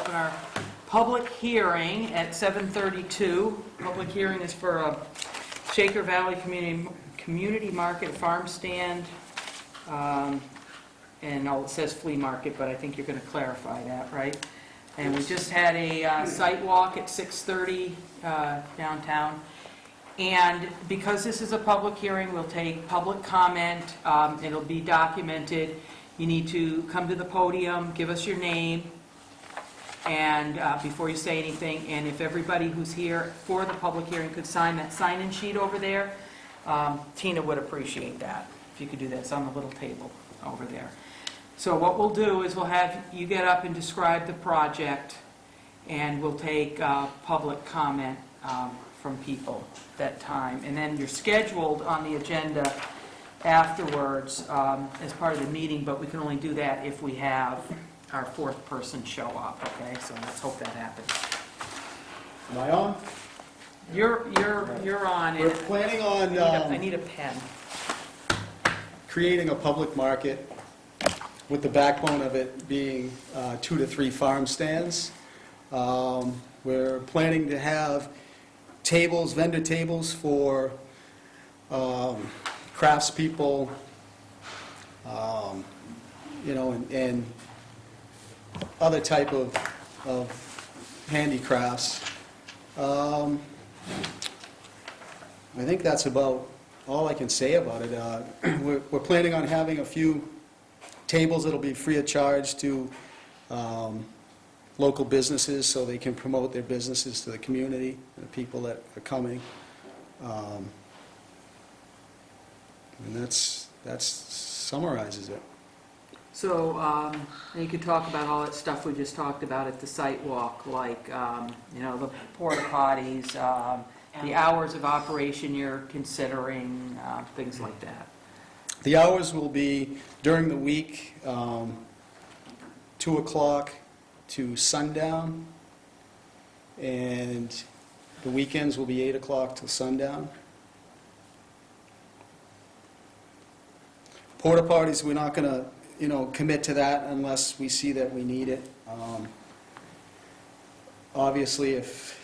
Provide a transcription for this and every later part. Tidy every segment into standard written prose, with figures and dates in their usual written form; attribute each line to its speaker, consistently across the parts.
Speaker 1: open our public hearing at 7:32. Public hearing is for a Shaker Valley Community Market Farm Stand, and it says flea market, but I think you're going to clarify that, right? And we just had a site walk at 6:30 downtown. And because this is a public hearing, we'll take public comment. It'll be documented. You need to come to the podium, give us your name, and before you say anything. And if everybody who's here for the public hearing could sign that sign-in sheet over there, Tina would appreciate that. If you could do that, it's on the little table over there. So what we'll do is we'll have you get up and describe the project, and we'll take public comment from people that time. And then you're scheduled on the agenda afterwards as part of the meeting, but we can only do that if we have our fourth person show up, okay? So let's hope that happens.
Speaker 2: Am I on?
Speaker 1: You're on.
Speaker 2: We're planning on
Speaker 1: I need a pen.
Speaker 2: creating a public market with the backbone of it being 2 to 3 farm stands. We're planning to have tables, vendor tables for craftspeople, and other type of handicrafts. I think that's about all I can say about it. We're planning on having a few tables that'll be free of charge to local businesses so they can promote their businesses to the community, the people that are coming. And that summarizes it.
Speaker 1: So you could talk about all that stuff we just talked about at the site walk, like the porta potties, the hours of operation you're considering, things like that.
Speaker 2: The hours will be during the week, 2 o'clock to sundown, and the weekends will be 8 o'clock till sundown. Porta potties, we're not going to, commit to that unless we see that we need it. Obviously, if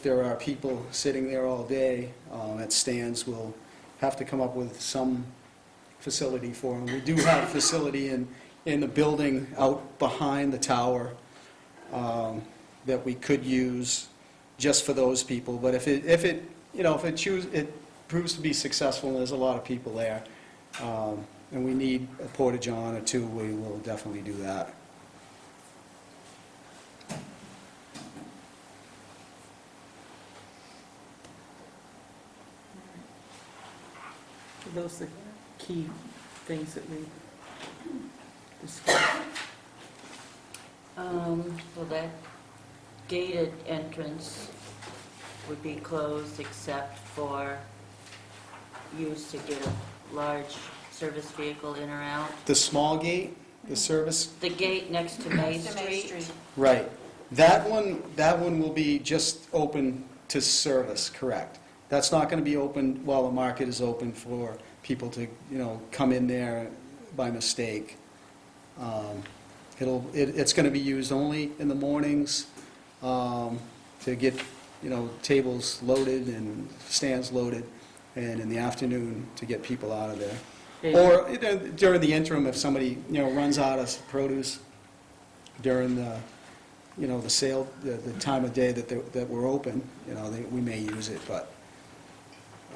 Speaker 2: there are people sitting there all day at stands, we'll have to come up with some facility for them. We do have a facility in the building out behind the tower that we could use just for those people. But if it proves to be successful and there's a lot of people there, and we need a porta-john or two, we will definitely do that.
Speaker 1: Are those the key things that we discussed?
Speaker 3: Well, that gated entrance would be closed except for use to get a large service vehicle in or out.
Speaker 2: The small gate, the service,
Speaker 3: The gate next to Main Street.
Speaker 2: right. That one will be just open to service, correct. That's not going to be open while the market is open for people to, come in there by mistake. It's going to be used only in the mornings to get, tables loaded and stands loaded, and in the afternoon to get people out of there. Or during the interim, if somebody, runs out of produce during the, the sale, the time of day that we're open, we may use it, but.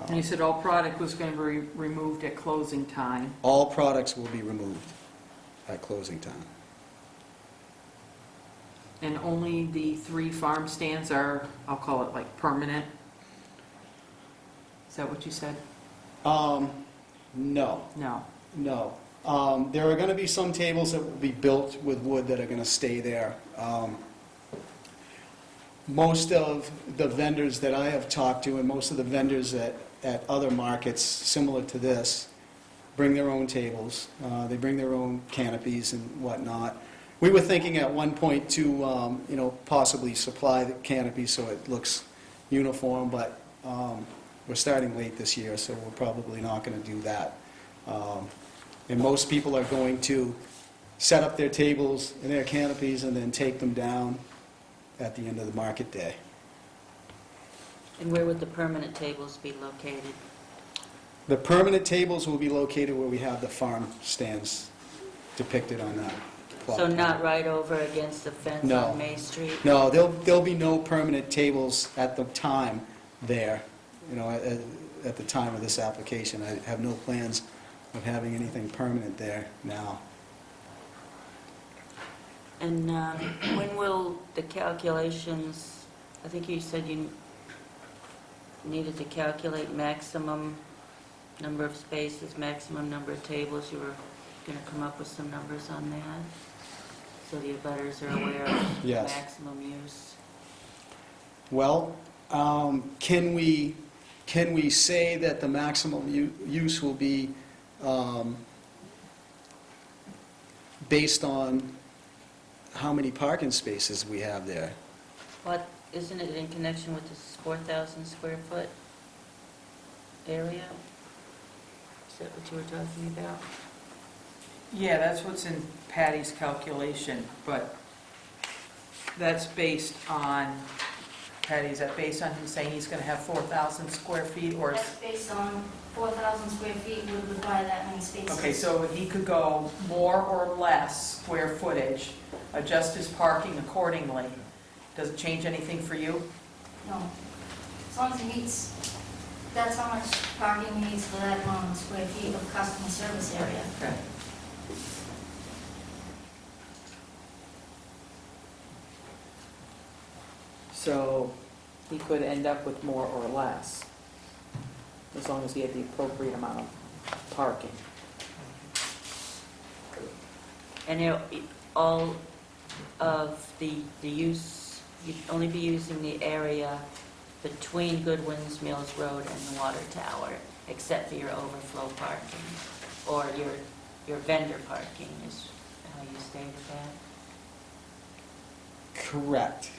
Speaker 1: And you said all product was going to be removed at closing time.
Speaker 2: All products will be removed at closing time.
Speaker 1: And only the 3 farm stands are, I'll call it like permanent? Is that what you said?
Speaker 2: No.
Speaker 1: No.
Speaker 2: No. There are going to be some tables that will be built with wood that are going to stay there. Most of the vendors that I have talked to, and most of the vendors at other markets similar to this, bring their own tables. They bring their own canopies and whatnot. We were thinking at one point to, possibly supply the canopies so it looks uniform, but we're starting late this year, so we're probably not going to do that. And most people are going to set up their tables and their canopies and then take them down at the end of the market day.
Speaker 3: And where would the permanent tables be located?
Speaker 2: The permanent tables will be located where we have the farm stands depicted on that plot.
Speaker 3: So not right over against the fence
Speaker 2: No.
Speaker 3: on May Street?
Speaker 2: No, there'll be no permanent tables at the time there, at the time of this application. I have no plans of having anything permanent there now.
Speaker 3: And when will the calculations, I think you said you needed to calculate maximum number of spaces, maximum number of tables. You were going to come up with some numbers on that? So the abutters are aware of
Speaker 2: Yes.
Speaker 3: maximum use?
Speaker 2: Well, can we say that the maximum use will be based on how many parking spaces we have there?
Speaker 3: What, isn't it in connection with this 4,000 square foot area? Is that what you were talking about?
Speaker 1: Yeah, that's what's in Patty's calculation, but that's based on, Patty, is that based on him saying he's going to have 4,000 square feet, or?
Speaker 4: That's based on 4,000 square feet would require that many spaces.
Speaker 1: Okay, so he could go more or less square footage, adjust his parking accordingly. Does it change anything for you?
Speaker 4: No. As long as he meets, that's how much parking he needs for that amount of square feet of customer service area.
Speaker 1: Okay. So he could end up with more or less, as long as he had the appropriate amount of parking.
Speaker 3: And all of the use, you'd only be using the area between Goodwin's Mills Road and the water tower, except for your overflow parking, or your vendor parking is how you stated that?
Speaker 2: Correct.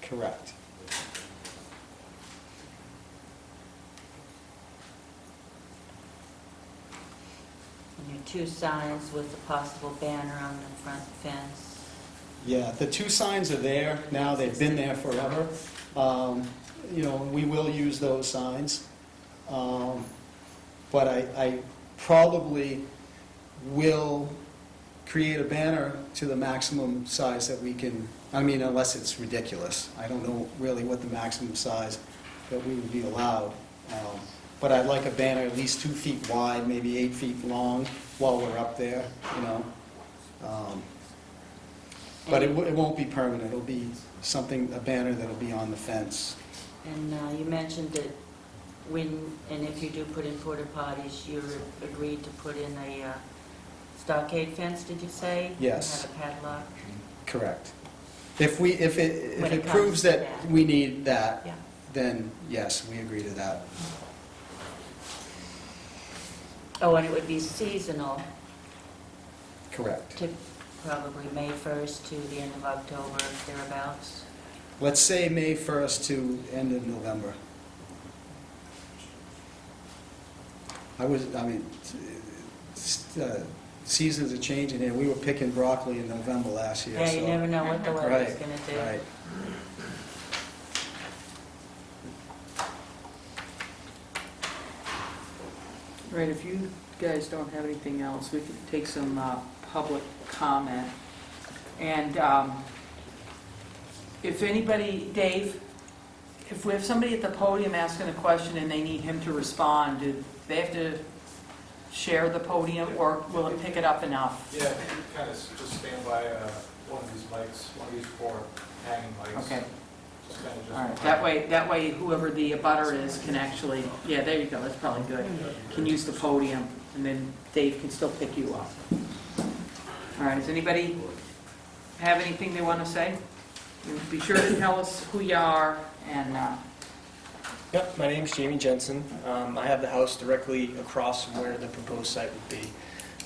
Speaker 2: Correct.
Speaker 3: And your two signs with the possible banner on the front fence.
Speaker 2: Yeah, the two signs are there now. They've been there forever. We will use those signs. But I probably will create a banner to the maximum size that we can, unless it's ridiculous. I don't know really what the maximum size that we would be allowed. But I'd like a banner at least 2 feet wide, maybe 8 feet long while we're up there, But it won't be permanent. It'll be a banner that'll be on the fence.
Speaker 3: And you mentioned that when, and if you do put in porta potties, you're agreed to put in a stockade fence, did you say?
Speaker 2: Yes.
Speaker 3: And have a padlock?
Speaker 2: Correct. If it
Speaker 3: When it
Speaker 2: proves
Speaker 3: comes to
Speaker 2: that
Speaker 3: that.
Speaker 2: we need that,
Speaker 3: Yeah.
Speaker 2: then yes, we agree to that.
Speaker 3: Oh, and it would be seasonal,
Speaker 2: Correct.
Speaker 3: to probably May 1st to the end of October, thereabouts.
Speaker 2: Let's say May 1st to end of November. Seasons are changing here. We were picking broccoli in November last year.
Speaker 3: Yeah, you
Speaker 2: so-
Speaker 3: never know what the weather's
Speaker 2: Right,
Speaker 3: going to do.
Speaker 2: right.
Speaker 1: Right, if you guys don't have anything else, we could take some public comment. And if anybody, Dave, if we have somebody at the podium asking a question and they need him to respond, do they have to share the podium, or will it pick it up enough?
Speaker 5: Yeah, I think you kind of just stand by one of these mics, one of these 4 hanging mics.
Speaker 1: Okay,
Speaker 5: Just kind of
Speaker 1: all right, that way whoever the abutter is can actually, yeah, there you go, that's probably good. Can use the podium, and then Dave can still pick you up. All right, does anybody have anything they want to say? Be sure to tell us who you are, and,
Speaker 6: Yep, my name's Jamie Jensen. I have the house directly across from where the proposed site would be.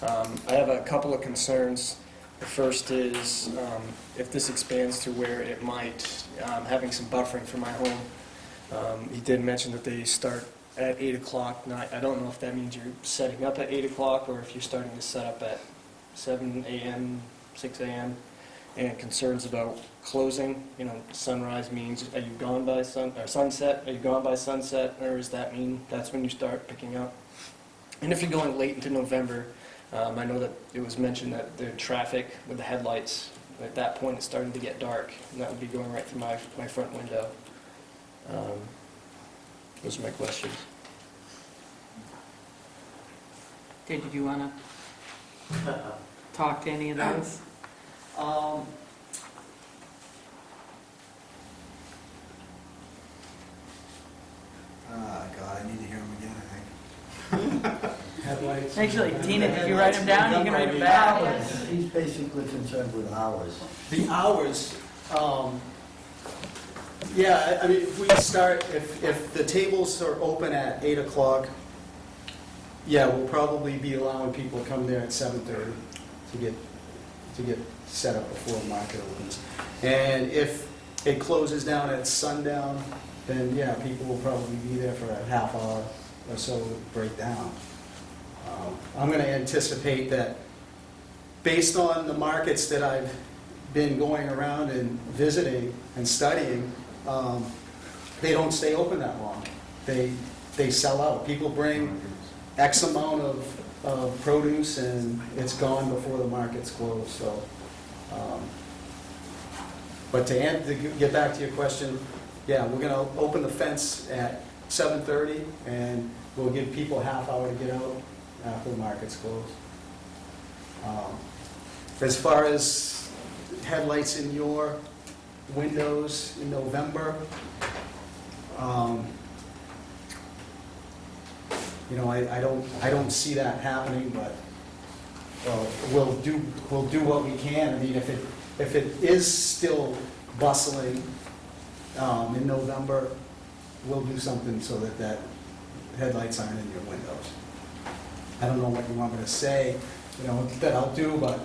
Speaker 6: I have a couple of concerns. The first is if this expands to where it might, having some buffering for my home. He did mention that they start at 8 o'clock. I don't know if that means you're setting up at 8 o'clock or if you're starting to set up at 7 a.m., 6 a.m. and concerns about closing. You know, sunrise means, are you gone by sunset? Are you gone by sunset? Or does that mean that's when you start picking up? And if you're going late into November, I know that it was mentioned that the traffic with the headlights, at that point it's starting to get dark, and that would be going right through my front window. Those are my questions.
Speaker 1: Okay, did you want to talk to any of those?
Speaker 2: Oh, God, I need to hear him again, I think.
Speaker 7: Headlights.
Speaker 1: Actually, Tina, did you write them down? You can write them back.
Speaker 7: He's basically concerned with hours.
Speaker 2: The hours, yeah, I mean, if we start, if the tables are open at 8 o'clock, yeah, we'll probably be allowing people to come there at 7:30 to get set up before the market opens. And if it closes down at sundown, then yeah, people will probably be there for a half hour or so to break down. I'm going to anticipate that based on the markets that I've been going around and visiting and studying, they don't stay open that long. They sell out. People bring X amount of produce and it's gone before the markets close. So, but to get back to your question, yeah, we're going to open the fence at 7:30 and we'll give people a half hour to get out after the markets close. As far as headlights in your windows in November, you know, I don't see that happening, but we'll do what we can. I mean, if it is still bustling in November, we'll do something so that headlights aren't in your windows. I don't know what you want me to say, you know, that I'll do, but,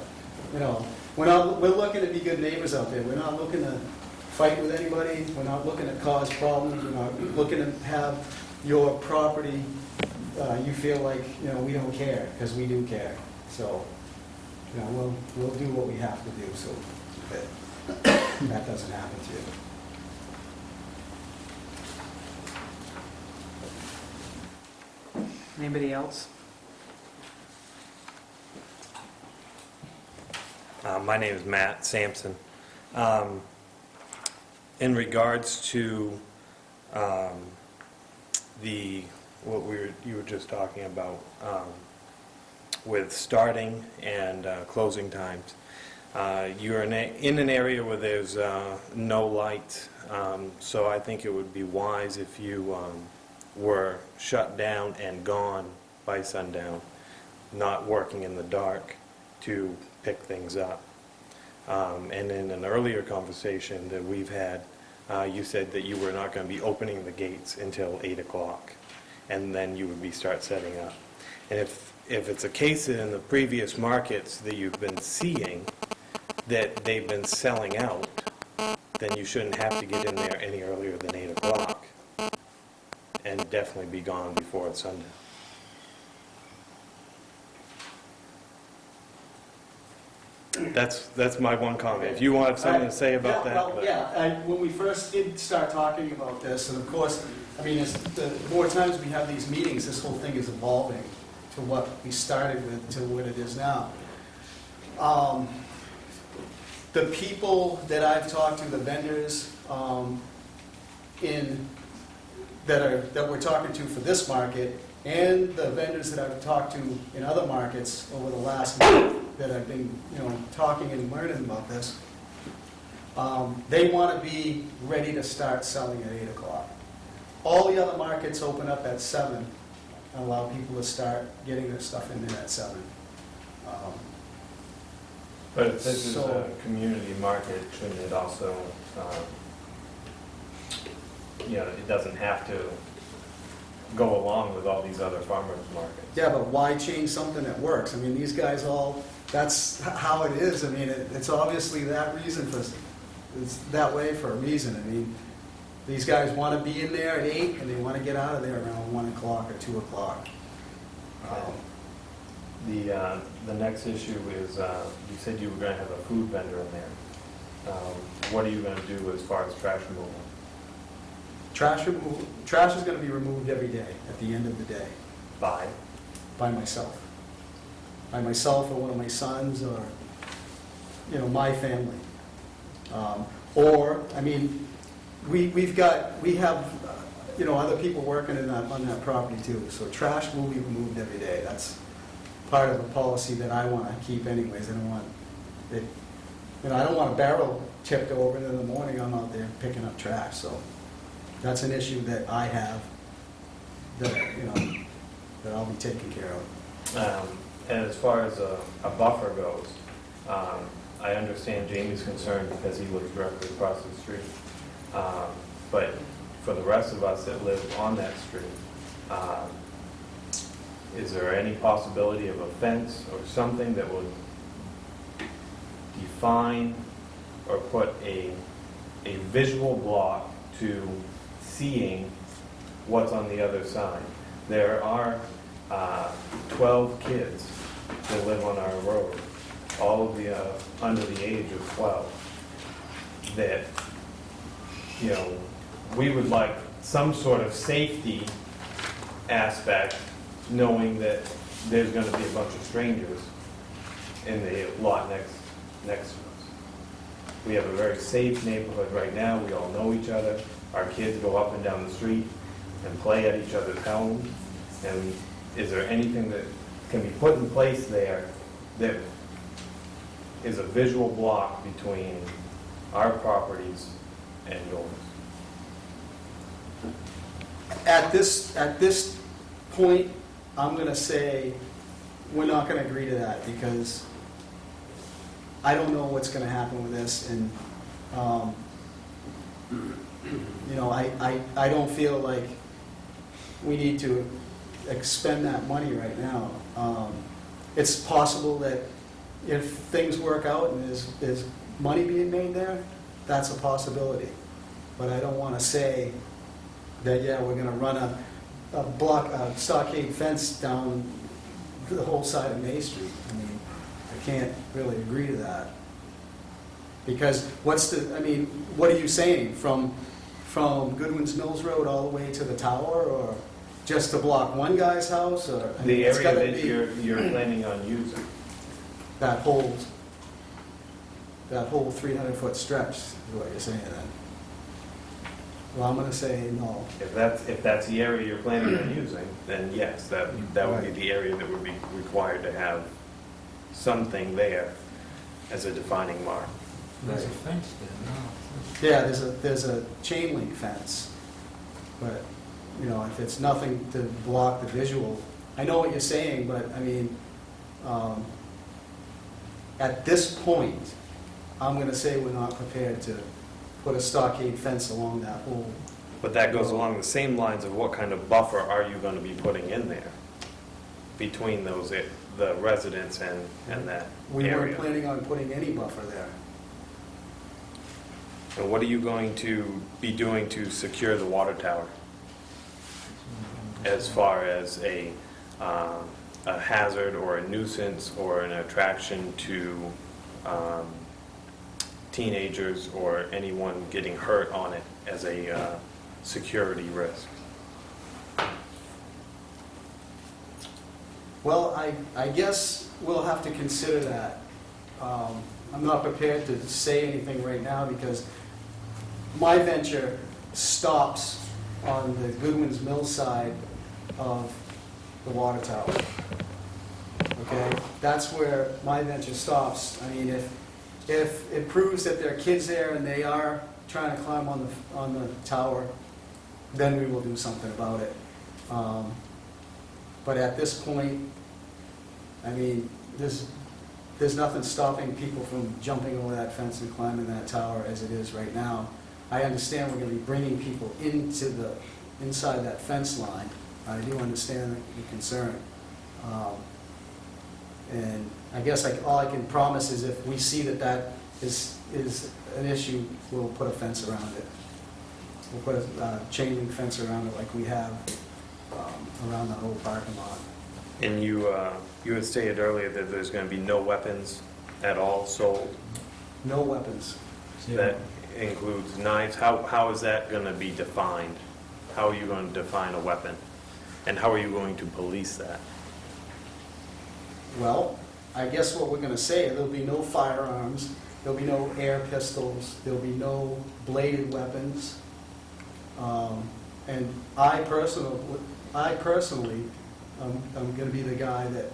Speaker 2: you know, we're looking to be good neighbors out there. We're not looking to fight with anybody. We're not looking to cause problems. We're not looking to have your property, you feel like, you know, we don't care, because we do care. So, you know, we'll do what we have to do so that doesn't happen to you.
Speaker 1: Anybody else?
Speaker 8: My name is Matt Sampson. In regards to you were just talking about with starting and closing times, you're in an area where there's no light, so I think it would be wise if you were shut down and gone by sundown, not working in the dark to pick things up. And in an earlier conversation that we've had, you said that you were not going to be opening the gates until 8 o'clock, and then you would start setting up. And if it's a case that in the previous markets that you've been seeing that they've been selling out, then you shouldn't have to get in there any earlier than 8 o'clock, and definitely be gone before it's sundown. That's my one comment. If you want something to say about that.
Speaker 2: Well,
Speaker 8: but-
Speaker 2: yeah, when we first did start talking about this, and of course, I mean, the more times we have these meetings, this whole thing is evolving to what we started with to what it is now. The people that I've talked to, the vendors that we're talking to for this market, and the vendors that I've talked to in other markets over the last month that I've been, you know, talking and learning about this, they want to be ready to start selling at 8 o'clock. All the other markets open up at 7 and allow people to start getting their stuff in there at 7.
Speaker 8: But if this is
Speaker 2: So-
Speaker 8: a community market, shouldn't it also, it doesn't have to go along with all these other farmers markets?
Speaker 2: Yeah, but why change something that works? I mean, these guys that's how it is. I mean, it's obviously it's that way for a reason. I mean, these guys want to be in there at 8 and they want to get out of there around 1 o'clock or 2 o'clock.
Speaker 8: The next issue is, you said you were going to have a food vendor in there. what are you going to do as far as trash removal?
Speaker 2: Trash is gonna be removed every day, at the end of the day,
Speaker 8: By?
Speaker 2: by myself. By myself or one of my sons, or, my family. Or, I mean, we have, other people working on that property too. So trash will be removed every day. That's part of the policy that I want to keep anyways. I don't want it, I don't want a barrel tipped over, and in the morning I'm out there picking up trash. So that's an issue that I have that, that I'll be taking care of.
Speaker 8: And as far as a buffer goes, I understand Jamie's concern because he lives directly across the street. But for the rest of us that live on that street, is there any possibility of a fence or something that would define or put a visual block to seeing what's on the other side? There are 12 kids that live on our road, all of the under the age of 12, that, we would like some sort of safety aspect, knowing that there's going to be a bunch of strangers in the lot next to us. We have a very safe neighborhood right now. We all know each other. Our kids go up and down the street and play at each other's homes. And is there anything that can be put in place there that is a visual block between our properties and yours?
Speaker 2: At this point, I'm gonna say, we're not gonna agree to that, because I don't know what's gonna happen with this, and, I don't feel like we need to expend that money right now. It's possible that if things work out and there's money being made there, that's a possibility. But I don't wanna say that, yeah, we're gonna run a stockade fence down the whole side of May Street. I mean, I can't really agree to that. Because what are you saying, from Goodwin's Mills Road all the way to the tower, or just to block one guy's house, or? I mean,
Speaker 8: The
Speaker 2: it's
Speaker 8: area
Speaker 2: gotta
Speaker 8: that
Speaker 2: be
Speaker 8: you're planning on using?
Speaker 2: that whole 300-foot stretch, is what you're saying then? Well, I'm gonna say no.
Speaker 8: If that's the area you're planning on using, then yes, that would be the area that would be required to have something there as a defining mark.
Speaker 7: There's a fence there now.
Speaker 2: Yeah, there's a chain link fence, but, if it's nothing to block the visual, I know what you're saying, but, at this point, I'm gonna say we're not prepared to put a stockade fence along that whole.
Speaker 8: But that goes along the same lines of what kind of buffer are you going to be putting in there between the residents and that
Speaker 2: We weren't
Speaker 8: area?
Speaker 2: planning on putting any buffer there.
Speaker 8: And what are you going to be doing to secure the water tower as far as a hazard or a nuisance or an attraction to teenagers or anyone getting hurt on it as a security risk?
Speaker 2: Well, I guess we'll have to consider that. I'm not prepared to say anything right now, because my venture stops on the Goodwin's Mill side of the water tower. Okay? That's where my venture stops. I mean, if it proves that there are kids there and they are trying to climb on the tower, then we will do something about it. But at this point, there's nothing stopping people from jumping over that fence and climbing that tower as it is right now. I understand we're going to be bringing people inside that fence line. I do understand the concern. And I guess all I can promise is, if we see that is an issue, we'll put a fence around it. We'll put a chain link fence around it like we have around the whole parking lot.
Speaker 8: And you had stated earlier that there's going to be no weapons at all sold?
Speaker 2: No weapons
Speaker 8: that includes knives, how is that going to be defined? How are you going to define a weapon? And how are you going to police that?
Speaker 2: Well, I guess what we're gonna say, there'll be no firearms, there'll be no air pistols, there'll be no bladed weapons. And I personally, I'm gonna be the guy that,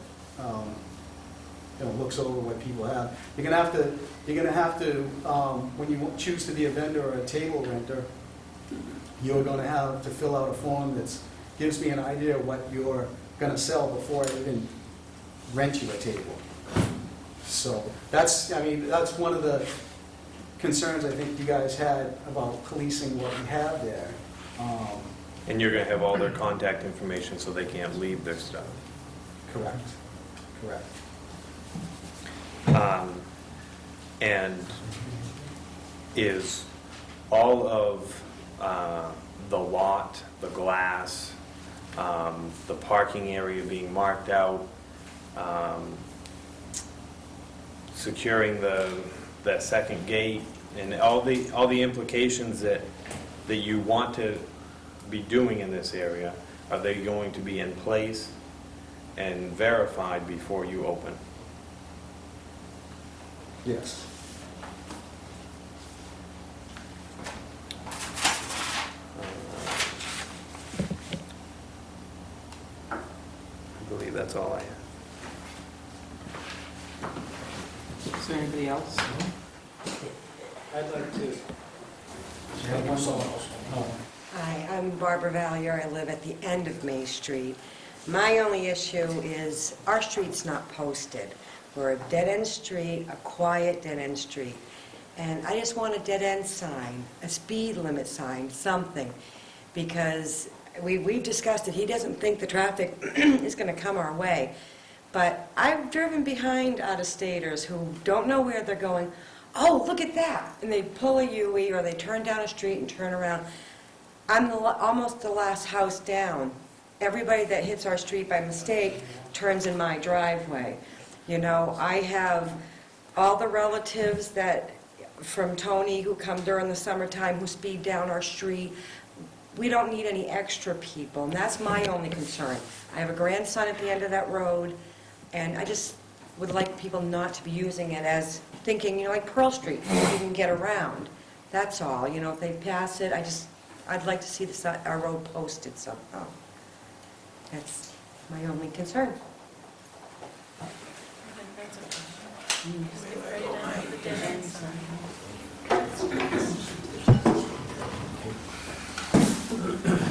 Speaker 2: looks over what people have. You're gonna have to, when you choose to be a vendor or a table renter, you're gonna have to fill out a form that gives me an idea of what you're gonna sell before I even rent you a table. So that's one of the concerns I think you guys had about policing what we have there.
Speaker 8: And you're going to have all their contact information so they can't leave their stuff.
Speaker 2: Correct.
Speaker 8: And is all of the lot, the glass, the parking area being marked out, securing that second gate, and all the implications that you want to be doing in this area, are they going to be in place and verified before you open?
Speaker 2: Yes.
Speaker 8: I believe that's all I have.
Speaker 1: Is there anybody else?
Speaker 5: I'd like to.
Speaker 9: Hi, I'm Barbara Valier. I live at the end of May Street. My only issue is our street's not posted. We're a dead-end street, a quiet dead-end street. And I just want a dead-end sign, a speed limit sign, something. Because we've discussed it, he doesn't think the traffic is going to come our way. But I've driven behind out-of-staters who don't know where they're going. Oh, look at that! And they pull a U-turn or they turn down a street and turn around. I'm almost the last house down. Everybody that hits our street by mistake turns in my driveway. You know, I have all the relatives from Tony who come during the summertime who speed down our street. We don't need any extra people, and that's my only concern. I have a grandson at the end of that road, and I just would like people not to be using it as thinking, like Pearl Street, you can get around. That's all. If they pass it, I'd like to see our road posted somehow. That's my only concern.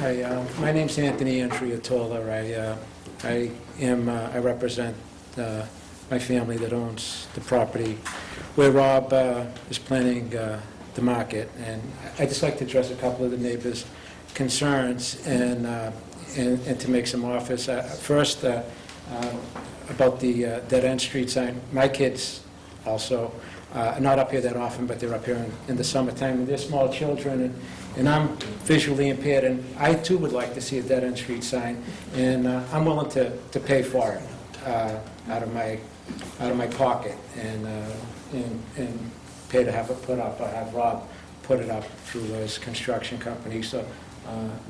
Speaker 7: Hi, my name's Anthony Andriatola. I represent my family that owns the property where Rob is planning the market, and I'd just like to address a couple of the neighbors' concerns and to make some offers. First, about the dead-end street sign. My kids also are not up here that often, but they're up here in the summertime, and they're small children, and I'm visually impaired, and I too would like to see a dead-end street sign, and I'm willing to pay for it out of my pocket, and pay to have it put up, or have Rob put it up through his construction company. So,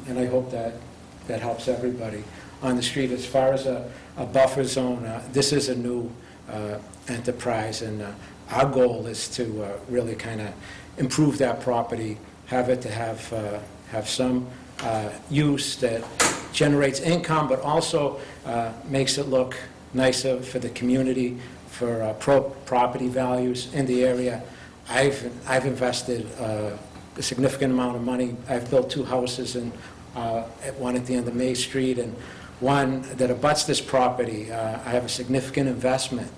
Speaker 7: and I hope that helps everybody on the street. As far as a buffer zone, this is a new enterprise, and our goal is to really kind of improve that property, have it to have some use that generates income, but also makes it look nicer for the community, for property values in the area. I've invested a significant amount of money. I've built 2 houses, and one at the end of May Street and one that abuts this property. I have a significant investment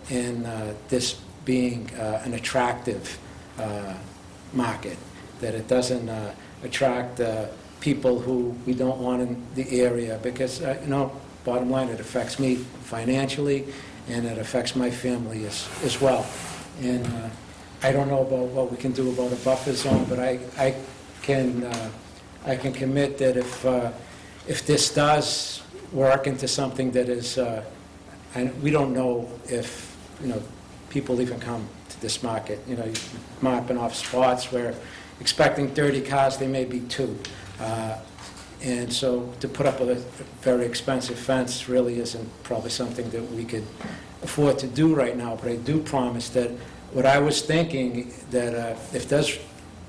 Speaker 7: in this being an attractive market, that it doesn't attract people who we don't want in the area, because, bottom line, it affects me financially, and it affects my family as well. And I don't know about what we can do about a buffer zone, but I can commit that if this does work into something that is, we don't know if people even come to this market. You know, you're marking off spots where expecting 30 cars, they may be 2. And so to put up a very expensive fence really isn't probably something that we could afford to do right now, but I do promise that what I was thinking, that if it does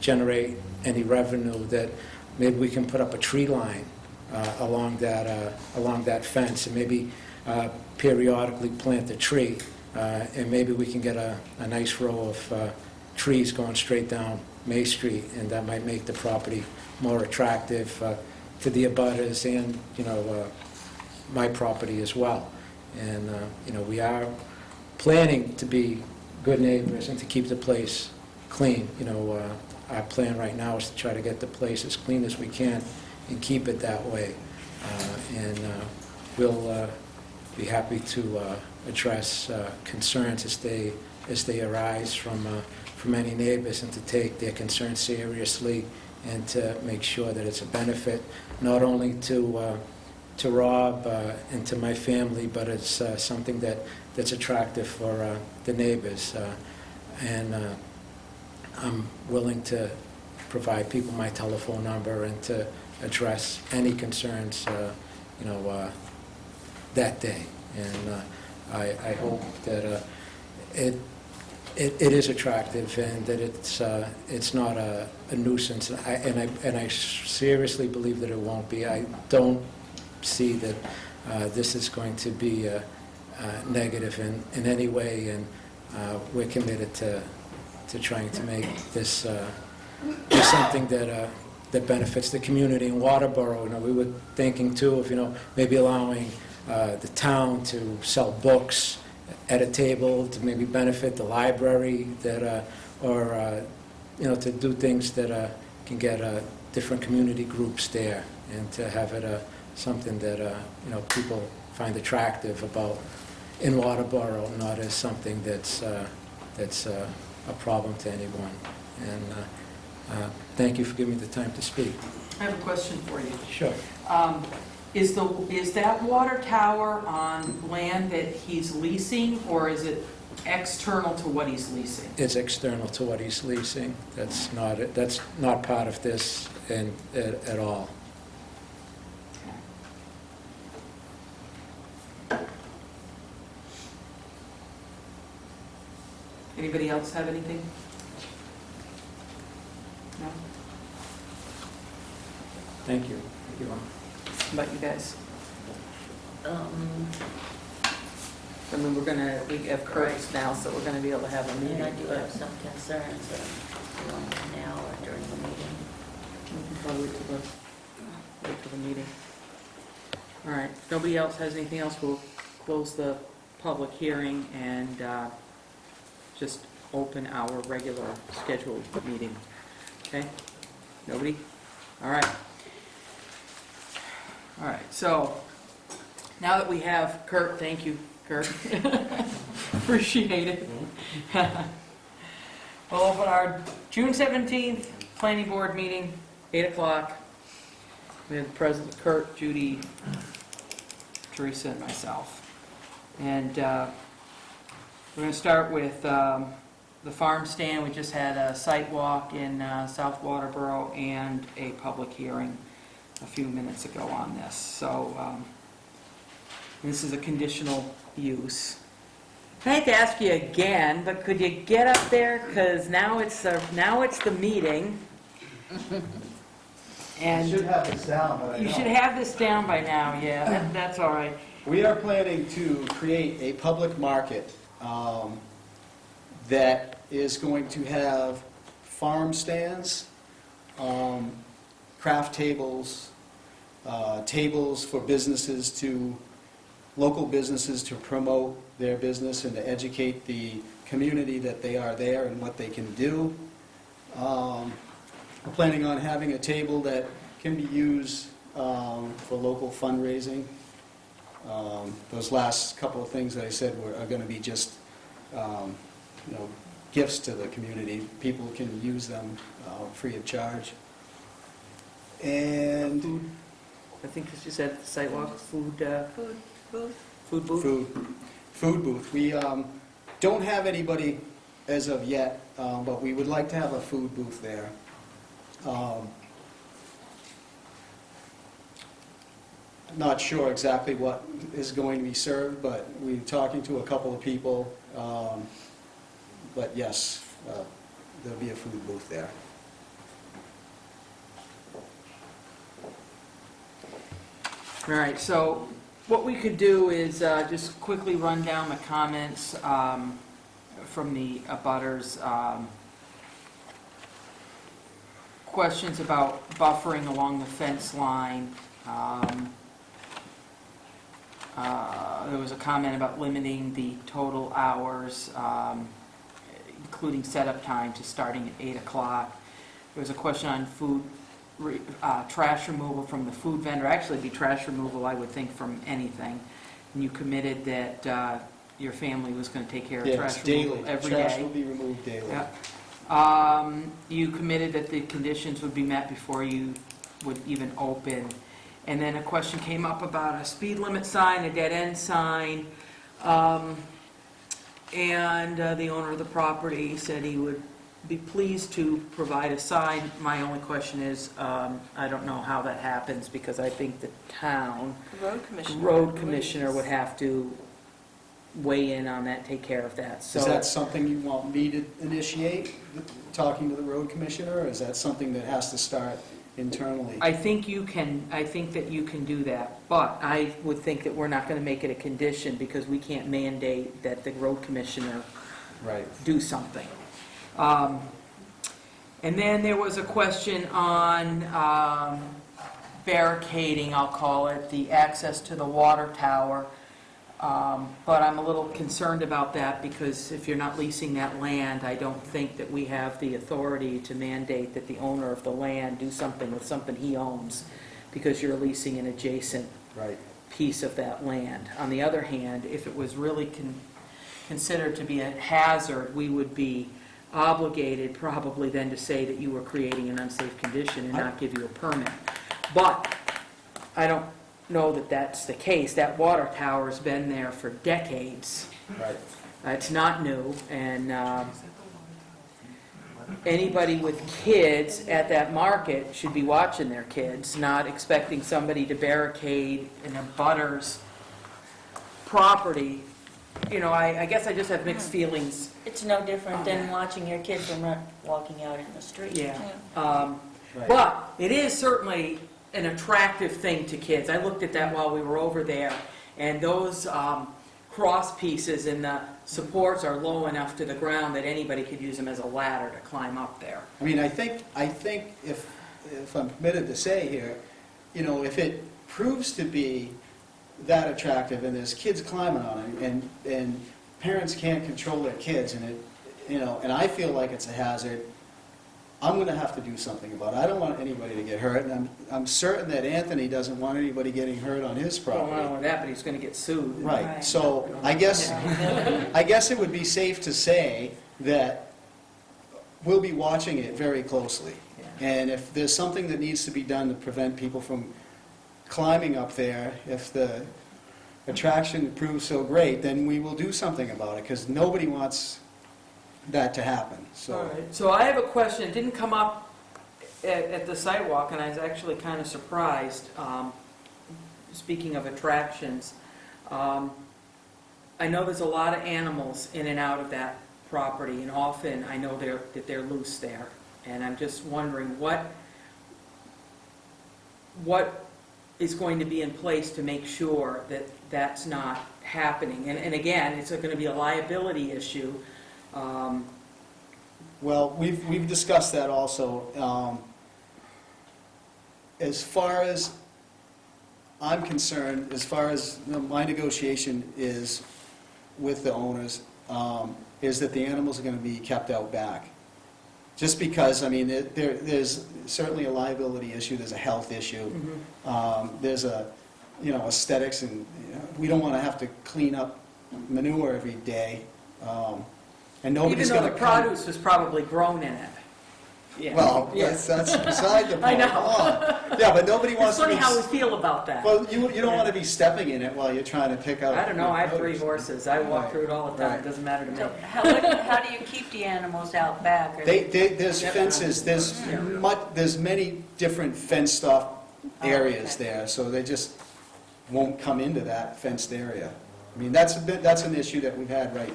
Speaker 7: generate any revenue, that maybe we can put up a tree line along that fence, and maybe periodically plant a tree, and maybe we can get a nice row of trees going straight down May Street, and that might make the property more attractive to the abutters and, you know, my property as well. And, you know, we are planning to be good neighbors and to keep the place clean. You know, our plan right now is to try to get the place as clean as we can and keep it that way. And we'll be happy to address concerns as they arise from any neighbors, and to take their concerns seriously and to make sure that it's a benefit not only to Rob and to my family, but it's something that's attractive for the neighbors. And I'm willing to provide people my telephone number and to address any concerns, you know, that day. And I hope that it is attractive and that it's not a nuisance. And I seriously believe that it won't be. I don't see that this is going to be negative in any way, and we're committed to trying to make this something that benefits the community in Waterboro. You know, we were thinking too of, you know, maybe allowing the town to sell books at a table to maybe benefit the library, or you know, to do things that can get different community groups there, and to have it something that you know, people find attractive about in Waterboro, not as something that's a problem to anyone. And thank you for giving me the time to speak.
Speaker 1: I have a question for you.
Speaker 7: Sure.
Speaker 1: Is that water tower on land that he's leasing, or is it external to what he's leasing?
Speaker 7: It's external to what he's leasing. That's not part of this at all.
Speaker 1: Anybody else have anything? No?
Speaker 7: Thank you. Thank you all.
Speaker 1: How about you guys? I mean, we have Curtis now, so we're gonna be able to have a meeting.
Speaker 3: And I do
Speaker 1: but
Speaker 3: have some concerns now or during the meeting.
Speaker 1: we can probably wait till the meeting. All right, if nobody else has anything else, we'll close the public hearing and just open our regular scheduled meeting. Okay? Nobody? All right. All right, so now that we have Kurt, thank you, Kurt. Appreciate it. We'll open our June 17th planning board meeting, 8 o'clock. We have President Kurt, Judy, Teresa, and myself. And we're going to start with the farm stand. We just had a site walk in South Waterboro and a public hearing a few minutes ago on this. So this is a conditional use. I hate to ask you again, but could you get up there? Because now it's the meeting. And
Speaker 2: You should have this down, but I
Speaker 1: you
Speaker 2: don't.
Speaker 1: should have this down by now, yeah, that's all right.
Speaker 2: We are planning to create a public market that is going to have farm stands, craft tables, tables for local businesses to promote their business and to educate the community that they are there and what they can do. We're planning on having a table that can be used for local fundraising. Those last couple of things that I said are going to be just, gifts to the community. People can use them free of charge. And
Speaker 1: I think as you said, the sidewalk, food booth?
Speaker 2: food booth. We don't have anybody as of yet, but we would like to have a food booth there. Not sure exactly what is going to be served, but we're talking to a couple of people. But yes, there'll be a food booth there.
Speaker 1: All right, so what we could do is just quickly run down the comments from the abutters. Questions about buffering along the fence line. There was a comment about limiting the total hours, including setup time, to starting at 8 o'clock. There was a question on trash removal from the food vendor. Actually, it'd be trash removal, I would think, from anything. And you committed that your family was going to take care of
Speaker 2: Yeah,
Speaker 1: trash
Speaker 2: it's daily.
Speaker 1: removal every day.
Speaker 2: Trash will be removed daily.
Speaker 1: Yeah. You committed that the conditions would be met before you would even open. And then a question came up about a speed limit sign, a dead end sign, and the owner of the property said he would be pleased to provide a sign. My only question is, I don't know how that happens, because I think the town road commissioner would have to weigh in on that, take care of that. So
Speaker 2: Is that something you want me to initiate, talking to the road commissioner, or is that something that has to start internally?
Speaker 1: I think that you can do that, but I would think that we're not going to make it a condition, because we can't mandate that the road commissioner
Speaker 2: Right.
Speaker 1: do something. And then there was a question on barricading, I'll call it, the access to the water tower. But I'm a little concerned about that, because if you're not leasing that land, I don't think that we have the authority to mandate that the owner of the land do something with something he owns, because you're leasing an adjacent
Speaker 2: Right.
Speaker 1: piece of that land. On the other hand, if it was really considered to be a hazard, we would be obligated probably then to say that you were creating an unsafe condition and not give you a permit. But I don't know that that's the case. That water tower's been there for decades.
Speaker 2: Right.
Speaker 1: It's not new, and anybody with kids at that market should be watching their kids, not expecting somebody to barricade in a butter's property. You know, I guess I just have mixed feelings.
Speaker 3: It's no different than watching your kid from walking out in the street.
Speaker 1: Yeah.
Speaker 2: Right.
Speaker 1: But it is certainly an attractive thing to kids. I looked at that while we were over there, and those cross pieces and the supports are low enough to the ground that anybody could use them as a ladder to climb up there.
Speaker 2: I mean, I think if I'm permitted to say here, you know, if it proves to be that attractive and there's kids climbing on it and parents can't control their kids, and it, you know, and I feel like it's a hazard, I'm going to have to do something about it. I don't want anybody to get hurt, and I'm certain that Anthony doesn't want anybody getting hurt on his
Speaker 1: Well, not
Speaker 2: property.
Speaker 1: only that, but he's going to get sued.
Speaker 2: Right, so I guess it would be safe to say that we'll be watching it very closely. And if there's something that needs to be done to prevent people from climbing up there, if the attraction proves so great, then we will do something about it, because nobody wants that to happen,
Speaker 1: All
Speaker 2: so.
Speaker 1: right. So I have a question. It didn't come up at the sidewalk, and I was actually kind of surprised. Speaking of attractions, I know there's a lot of animals in and out of that property, and often I know that they're loose there. And I'm just wondering what is going to be in place to make sure that that's not happening. And again, it's going to be a liability issue.
Speaker 2: Well, we've discussed that also. As far as I'm concerned, as far as my negotiation is with the owners, is that the animals are going to be kept out back. Just because, I mean, there's certainly a liability issue, there's a health issue, there's a, you know, aesthetics, and we don't want to have to clean up manure every day. And nobody's
Speaker 1: Even though
Speaker 2: going
Speaker 1: the
Speaker 2: to come.
Speaker 1: produce was probably grown in it. Yeah.
Speaker 2: Well,
Speaker 1: Yeah.
Speaker 2: that's beside the point.
Speaker 1: I know.
Speaker 2: Come on. Yeah, but nobody
Speaker 1: It's
Speaker 2: wants to
Speaker 1: funny
Speaker 2: be...
Speaker 1: how we feel about that.
Speaker 2: Well, you don't want to be stepping in it while you're trying to pick out...
Speaker 1: I don't know, I have 3
Speaker 2: produce.
Speaker 1: horses, I walk
Speaker 2: Right.
Speaker 1: through it all the time,
Speaker 2: Right.
Speaker 1: it doesn't matter to me.
Speaker 3: So how do you keep the animals out back? Or-
Speaker 2: There's
Speaker 1: Yep.
Speaker 2: fences, there's many different fenced-off areas
Speaker 3: okay.
Speaker 2: there, so they just won't come into that fenced area. I mean, that's an issue that we've had right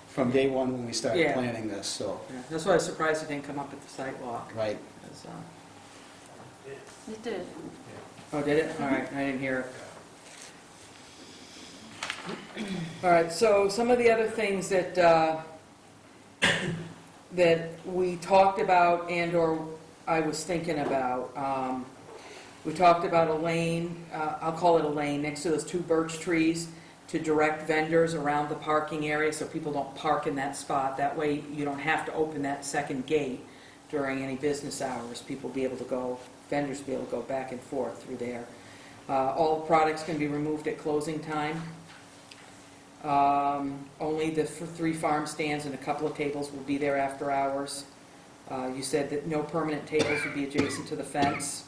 Speaker 2: from day one when we started
Speaker 1: Yeah.
Speaker 2: planning this, so,
Speaker 1: Yeah, that's why I was surprised it didn't come up at the sidewalk.
Speaker 2: right.
Speaker 1: 'Cause,
Speaker 3: It did.
Speaker 1: Oh, did it? All right, I didn't hear it. All right, so some of the other things that, that we talked about and/or I was thinking about, we talked about a lane, I'll call it a lane, next to those 2 birch trees to direct vendors around the parking area so people don't park in that spot. That way you don't have to open that second gate during any business hours. People be able to go, vendors be able to go back and forth through there. All products can be removed at closing time. Only the 3 farm stands and a couple of tables will be there after hours. You said that no permanent tables would be adjacent to the fence.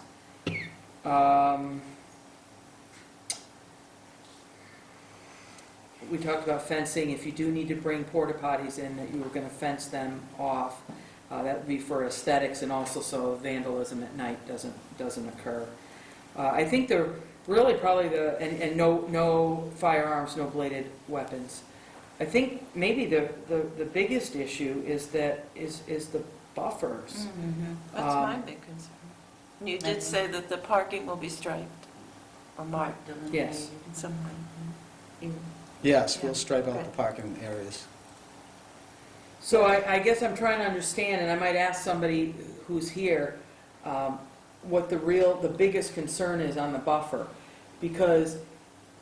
Speaker 1: We talked about fencing. If you do need to bring porta potties in, that you were going to fence them off. That would be for aesthetics and also so vandalism at night doesn't occur. I think they're really probably and no firearms, no bladed weapons. I think maybe the biggest issue is the buffers.
Speaker 10: That's my big concern. You did say that the parking will be striped or marked
Speaker 1: Yes.
Speaker 10: in some way.
Speaker 2: Yes, we'll
Speaker 10: Yeah.
Speaker 2: stripe out the
Speaker 10: Good.
Speaker 2: parking areas.
Speaker 1: So I guess I'm trying to understand, and I might ask somebody who's here, what the biggest concern is on the buffer. Because,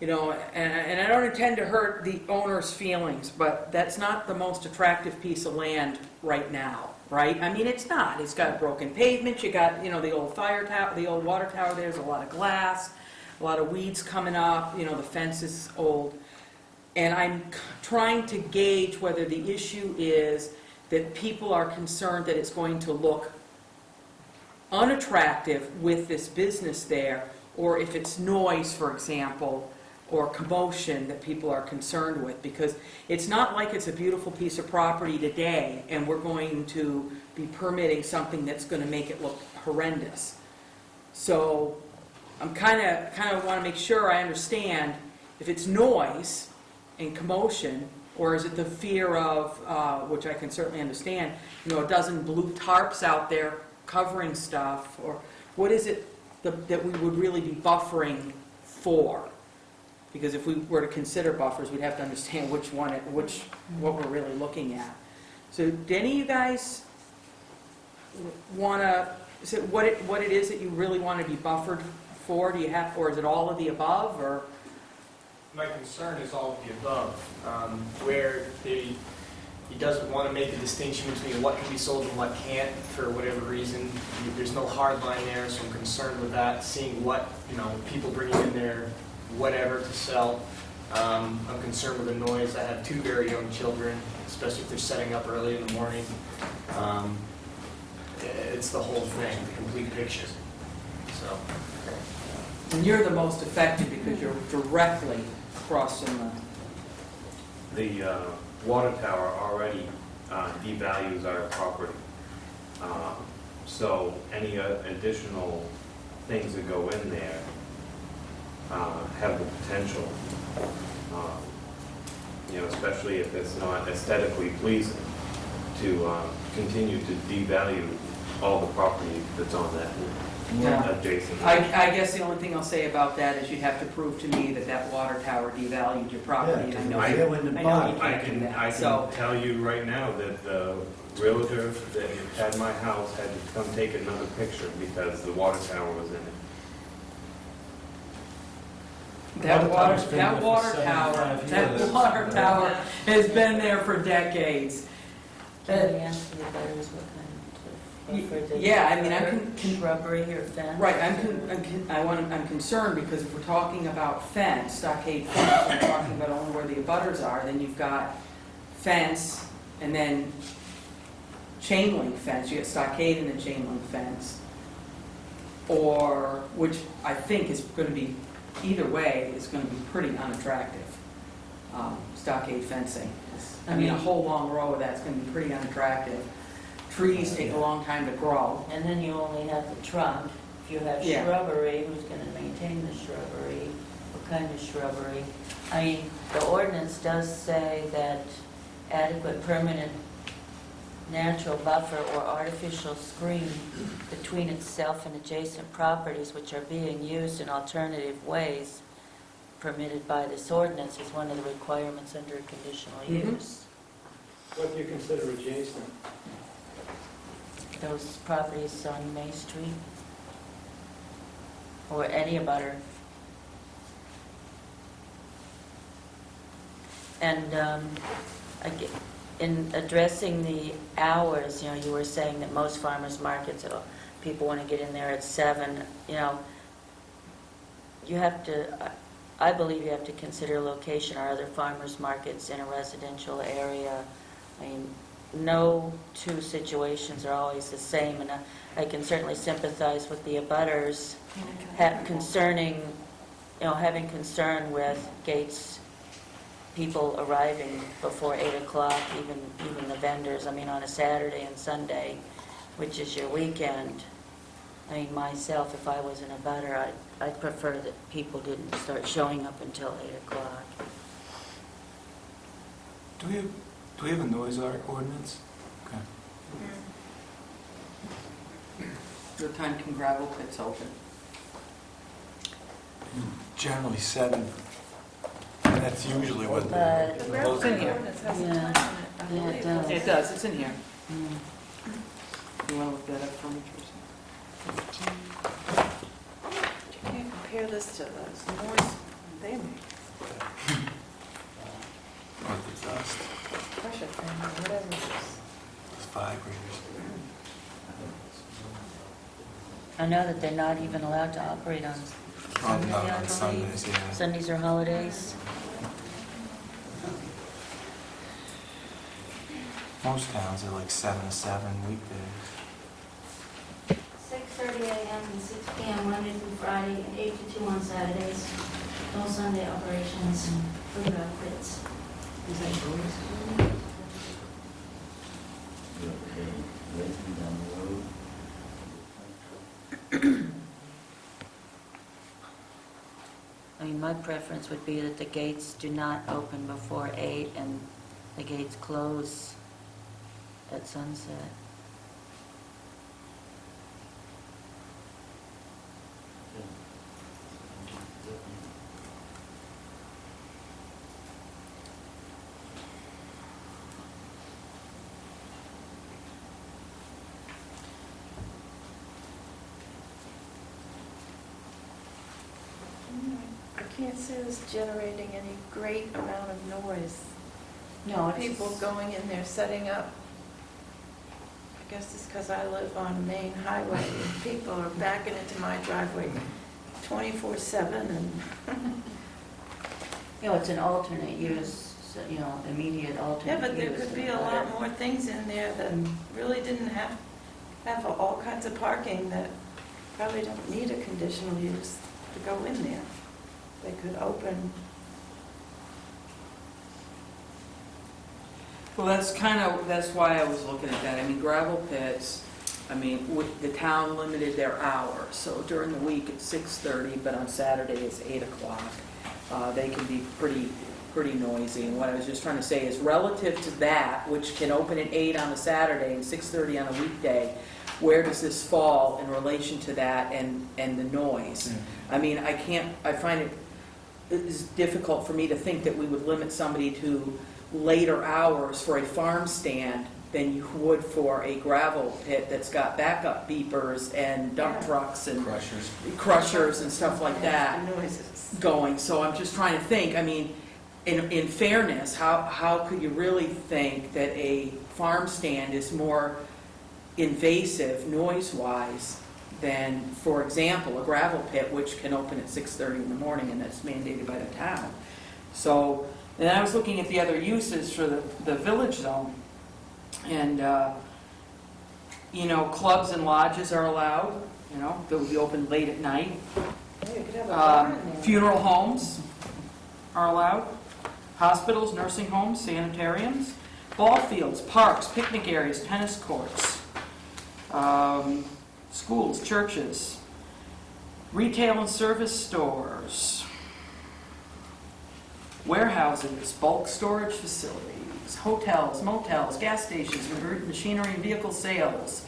Speaker 1: you know, and I don't intend to hurt the owner's feelings, but that's not the most attractive piece of land right now, right? I mean, it's not. It's got broken pavement, you got, you know, the old fire tower, the old water tower, there's a lot of glass, a lot of weeds coming up, you know, the fence is old. And I'm trying to gauge whether the issue is that people are concerned that it's going to look unattractive with this business there, or if it's noise, for example, or commotion that people are concerned with. Because it's not like it's a beautiful piece of property today, and we're going to be permitting something that's going to make it look horrendous. So I'm kind of want to make sure I understand if it's noise and commotion, or is it the fear of, which I can certainly understand, you know, a dozen blue tarps out there covering stuff, or what is it that we would really be buffering for? Because if we were to consider buffers, we'd have to understand what we're really looking at. So do any of you guys want to, is it what it is that you really want to be buffered for? Do you have, or is it all of the above, or?
Speaker 6: My concern is all of the above, where he doesn't want to make a distinction between what can be sold and what can't for whatever reason. There's no hard line there, so I'm concerned with that, seeing what, you know, people bringing in their whatever to sell. I'm concerned with the noise. I have 2 very young children, especially if they're setting up early in the morning. It's the whole thing, the complete picture. So.
Speaker 1: And you're the most affected because you're directly crossing
Speaker 8: The water tower already devalues our property. So any additional things that go in there have the potential, you know, especially if it's not aesthetically pleasing, to continue to devalue all the property that's on that
Speaker 1: Yeah.
Speaker 8: adjacent.
Speaker 1: I guess the only thing I'll say about that is you'd have to prove to me that water tower devalued your property, and I know you
Speaker 8: I
Speaker 1: can't do that.
Speaker 8: can
Speaker 1: So,
Speaker 8: tell you right now that the realtor that had my house had to come take another picture because the water tower was in it.
Speaker 1: that water
Speaker 7: Water tower's been there for 75 years.
Speaker 1: tower has been there for decades.
Speaker 3: Can we ask the butters what kind of buffer they
Speaker 1: Yeah, I mean, I'm
Speaker 3: prefer? Shrubbery or fence?
Speaker 1: Right, I'm concerned because if we're talking about fence, stockade fence, we're talking about only where the abutters are, then you've got fence and then chain link fence, you get stockade and a chain link fence, or, which I think is going to be, either way, is going to be pretty unattractive. Stockade fencing. I mean, a whole long row of that's going to be pretty unattractive. Trees take a long time to grow.
Speaker 3: And then you only have the trunk. If you have
Speaker 1: Yeah.
Speaker 3: shrubbery, who's going to maintain the shrubbery? What kind of shrubbery? I mean, the ordinance does say that adequate permanent natural buffer or artificial screen between itself and adjacent properties which are being used in alternative ways permitted by this ordinance is one of the requirements under conditional use.
Speaker 7: What do you consider adjacent?
Speaker 3: Those properties on May Street or any abutter. And in addressing the hours, you were saying that most farmers markets, people want to get in there at 7, you have to, I believe you have to consider location or other farmers markets in a residential area. I mean, no two situations are always the same, and I can certainly sympathize with the abutters having concern with gates, people arriving before 8 o'clock, even the vendors. I mean, on a Saturday and Sunday, which is your weekend. I mean, myself, if I was an abutter, I'd prefer that people didn't start showing up until 8 o'clock.
Speaker 11: Do we have a noise ordinance? Okay.
Speaker 1: What time can gravel pits open?
Speaker 11: Generally 7. That's usually what
Speaker 3: But-
Speaker 10: The
Speaker 11: the
Speaker 10: gravel
Speaker 1: in here.
Speaker 10: ordinance has a
Speaker 3: Yeah.
Speaker 10: time on it, I
Speaker 3: Yeah, it
Speaker 10: believe.
Speaker 3: does.
Speaker 1: It does, it's in here.
Speaker 3: Mm.
Speaker 1: You want to look that up for me, Teresa?
Speaker 10: You can't compare this to the noise they make,
Speaker 11: or the dust.
Speaker 10: pressure thing, or whatever it is.
Speaker 11: It's vibrators.
Speaker 3: I know that they're not even allowed to operate on Sunday,
Speaker 11: Not
Speaker 3: I
Speaker 11: on
Speaker 3: believe.
Speaker 11: Sundays, yeah.
Speaker 3: Sundays or holidays.
Speaker 11: Most towns are like 7 to 7 weekdays.
Speaker 4: 6:30 a.m. and 6 p.m. Monday through Friday, and 8 to 2 on Saturdays. No Sunday operations for gravel pits.
Speaker 3: I mean, my preference would be that the gates do not open before 8 and the gates close at sunset.
Speaker 10: I can't see this generating any great amount of noise.
Speaker 3: No, it's
Speaker 10: People going in there, setting up. I guess it's because I live on Main Highway, and people are backing into my driveway 24/7, and,
Speaker 3: It's an alternate use, so, immediate alternate
Speaker 10: yeah, but there
Speaker 3: use
Speaker 10: could be
Speaker 3: of
Speaker 10: a lot
Speaker 3: butter.
Speaker 10: more things in there that really didn't have all kinds of parking that probably don't need a conditional use to go in there. They could open.
Speaker 1: Well, that's why I was looking at that. I mean, gravel pits, the town limited their hours. So during the week it's 6:30, but on Saturday it's 8 o'clock. They can be pretty noisy. And what I was just trying to say is relative to that, which can open at 8 on a Saturday and 6:30 on a weekday, where does this fall in relation to that and the noise? I mean, I find it is difficult for me to think that we would limit somebody to later hours for a farm stand than you would for a gravel pit that's got backup beepers and dump trucks and crushers and stuff like that
Speaker 10: The noises.
Speaker 1: going. So I'm just trying to think, I mean, in fairness, how could you really think that a farm stand is more invasive noise-wise than, for example, a gravel pit, which can open at 6:30 in the morning, and that's mandated by the town. So, and I was looking at the other uses for the village zone, and Clubs and lodges are allowed, that would be open late at night.
Speaker 10: Yeah, you could have a bar in there.
Speaker 1: Funeral homes are allowed. Hospitals, nursing homes, sanitariums, ball fields, parks, picnic areas, tennis courts, schools, churches, retail and service stores, warehouses, bulk storage facilities, hotels, motels, gas stations, machinery and vehicle sales,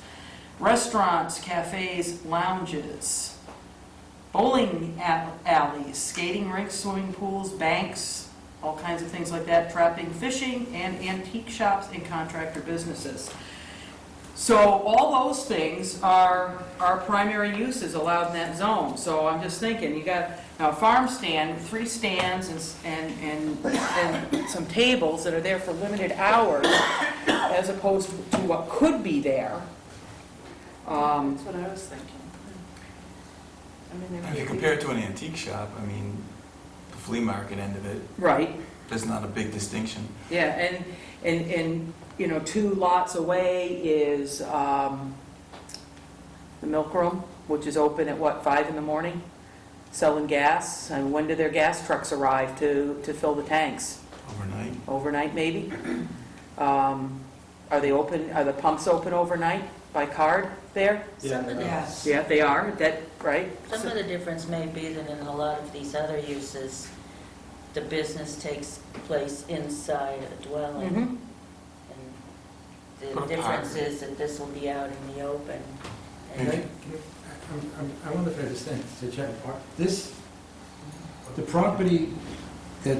Speaker 1: restaurants, cafes, lounges, bowling alleys, skating rinks, swimming pools, banks, all kinds of things like that, trapping, fishing, and antique shops and contractor businesses. So all those things are primary uses allowed in that zone. So I'm just thinking, you got now a farm stand with 3 stands and some tables that are there for limited hours, as opposed to what could be there.
Speaker 10: That's what I was thinking. I mean, there
Speaker 11: If
Speaker 10: could
Speaker 11: you
Speaker 10: be-
Speaker 11: compare it to an antique shop, I mean, the flea market end of it,
Speaker 1: Right.
Speaker 11: there's not a big distinction.
Speaker 1: Yeah, and 2 lots away is the milk room, which is open at 5 in the morning, selling gas. And when do their gas trucks arrive to fill the tanks?
Speaker 11: Overnight.
Speaker 1: Overnight, maybe? Are they open, are the pumps open overnight by card there?
Speaker 3: Some of the,
Speaker 9: Yes.
Speaker 1: Yeah, they are, right?
Speaker 3: some of the difference may be that in a lot of these other uses, the business takes place inside a dwelling.
Speaker 1: Mhm.
Speaker 3: And
Speaker 11: Put
Speaker 3: the
Speaker 11: a
Speaker 3: difference
Speaker 11: park.
Speaker 3: is that this will be out in the open.
Speaker 11: Maybe.
Speaker 3: And
Speaker 7: I wonder if I understand, to check, the property that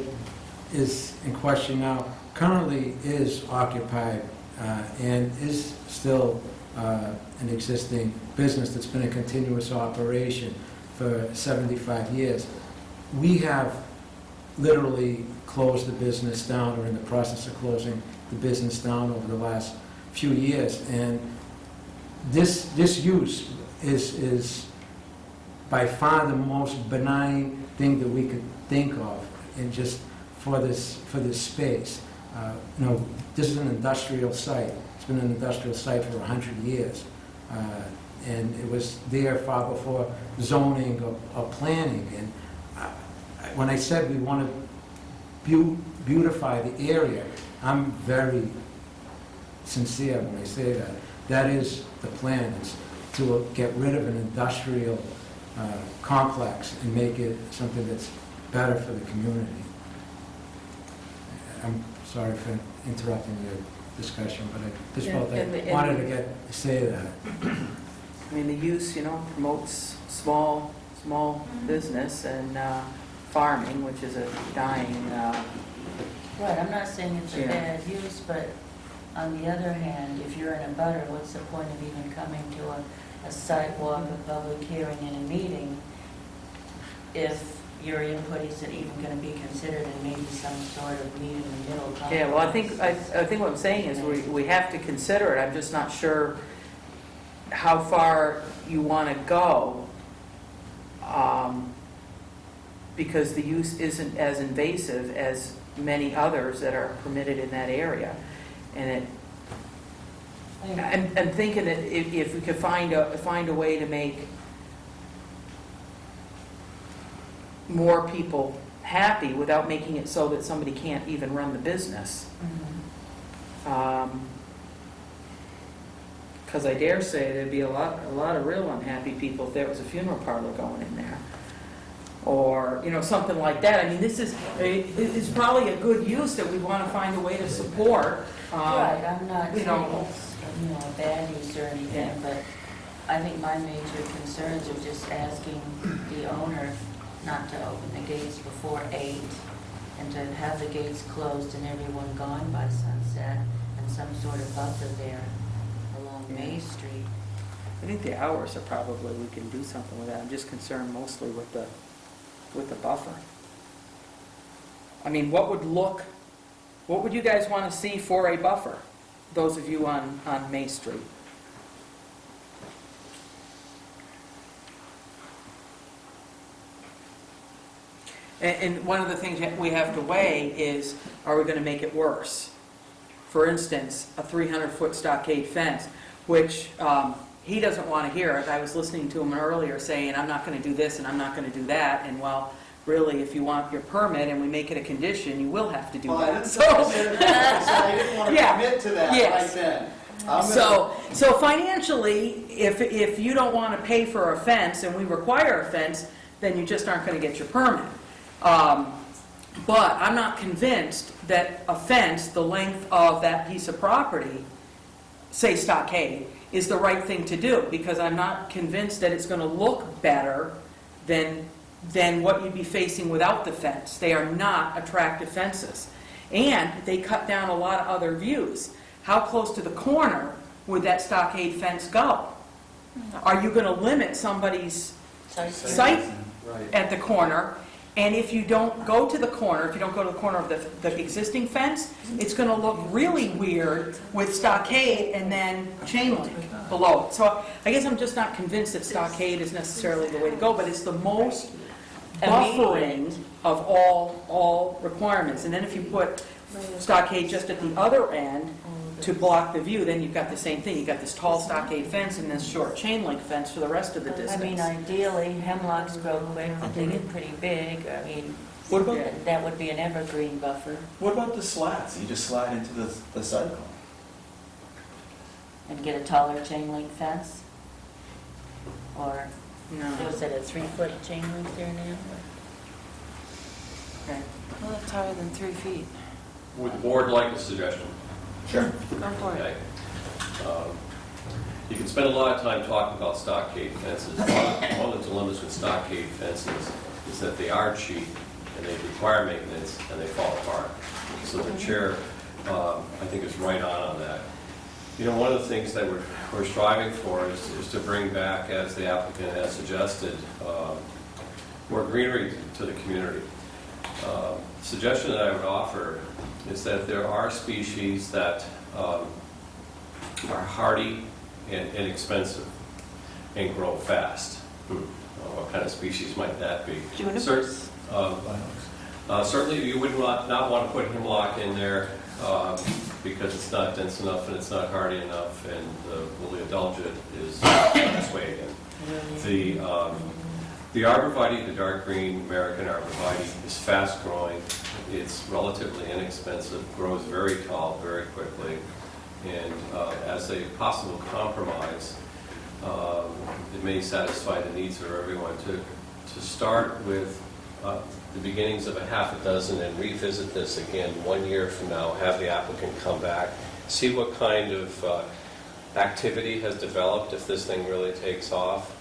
Speaker 7: is in question now currently is occupied and is still an existing business that's been a continuous operation for 75 years. We have literally closed the business down, or in the process of closing the business down over the last few years, and this use is by far the most benign thing that we could think of, and just for this space. This is an industrial site. It's been an industrial site for 100 years, and it was there far before zoning or planning. And when I said we want to beautify the area, I'm very sincere when I say that. That is the plan, is to get rid of an industrial complex and make it something that's better for the community. I'm sorry for interrupting your discussion, but I just felt I wanted to say that.
Speaker 1: I mean, the use, promotes small business and farming, which is a dying,
Speaker 3: Right, I'm not saying it's a
Speaker 1: Yeah.
Speaker 3: bad use, but on the other hand, if you're in a butter, what's the point of even coming to a sidewalk, a public hearing, and a meeting if your input isn't even going to be considered in maybe some sort of meet in the middle compromise?
Speaker 1: yeah, well, I think what I'm saying is we have to consider it. I'm just not sure how far you want to go, because the use isn't as invasive as many others that are permitted in that area. And I'm thinking that if we could find a way to make more people happy without making it so that somebody can't even run the business. Because I dare say there'd be a lot of real unhappy people if there was a funeral parlor going in there. Or, something like that. I mean, it's probably a good use that we want to find a way to support.
Speaker 3: Right, I'm not
Speaker 1: you
Speaker 3: saying
Speaker 1: know,
Speaker 3: it's, a bad use or anything,
Speaker 1: Yeah.
Speaker 3: but I think my major concerns are just asking the owner not to open the gates before 8 and to have the gates closed and everyone gone by sunset and some sort of buffer there along May Street.
Speaker 1: I think the hours are probably, we can do something with that. I'm just concerned mostly with the buffer. I mean, what would you guys want to see for a buffer? Those of you on May Street. And one of the things that we have to weigh is, are we going to make it worse? For instance, a 300-foot stockade fence. which he doesn't want to hear. I was listening to him earlier saying, I'm not going to do this and I'm not going to do that, and well, really, if you want your permit and we make it a condition, you will have to do
Speaker 2: Well, I
Speaker 1: that.
Speaker 2: didn't say that. I said I didn't want to
Speaker 1: Yeah.
Speaker 2: commit to that
Speaker 1: Yes.
Speaker 2: right then. I'm gonna-
Speaker 1: So financially, if you don't want to pay for a fence and we require a fence, then you just aren't going to get your permit. But I'm not convinced that a fence, the length of that piece of property, say stockade, is the right thing to do, because I'm not convinced that it's going to look better than what you'd be facing without the fence. They are not attractive fences. And they cut down a lot of other views. How close to the corner would that stockade fence go? Are you going to limit somebody's sight
Speaker 2: Right.
Speaker 1: at the corner? And if you don't go to the corner, if you don't go to the corner of the existing fence, it's going to look really weird with stockade and then chain link below it. So I guess I'm just not convinced that stockade is necessarily the way to go, but it's the most buffering of all requirements. And then if you put stockade just at the other end to block the view, then you've got the same thing. You've got this tall stockade fence and this short chain link fence for the rest of the
Speaker 3: I
Speaker 1: distance.
Speaker 3: mean, ideally, hemlocks grow quick, but they get pretty big. I mean,
Speaker 11: What about,
Speaker 3: that would be an evergreen buffer.
Speaker 11: what about the slats? You just slide into the cycle.
Speaker 3: And get a taller chain link fence? Or,
Speaker 1: No.
Speaker 3: was it a 3-foot chain link there now?
Speaker 1: Okay.
Speaker 10: Well, that's higher than 3 feet.
Speaker 12: Would the board like a suggestion?
Speaker 11: Sure.
Speaker 10: Go for it.
Speaker 12: Okay. You can spend a lot of time talking about stockade fences. One of the dilemmas with stockade fences is that they are cheap and they require maintenance and they fall apart. So the chair, I think, is right on that. You know, one of the things that we're striving for is to bring back, as the applicant has suggested, more greenery to the community. Suggestion that I would offer is that there are species that are hardy and inexpensive and grow fast. What kind of species might that be?
Speaker 10: Junipers?
Speaker 12: Certainly you would not want to put hemlock in there because it's not dense enough and it's not hardy enough, and the woolly adelgid is on its way again. The arborvitae, the dark green American arborvitae, is fast growing. It's relatively inexpensive, grows very tall very quickly, and as a possible compromise, it may satisfy the needs of everyone to start with the beginnings of a half a dozen and revisit this again 1 year from now, have the applicant come back, see what kind of activity has developed, if this thing really takes off,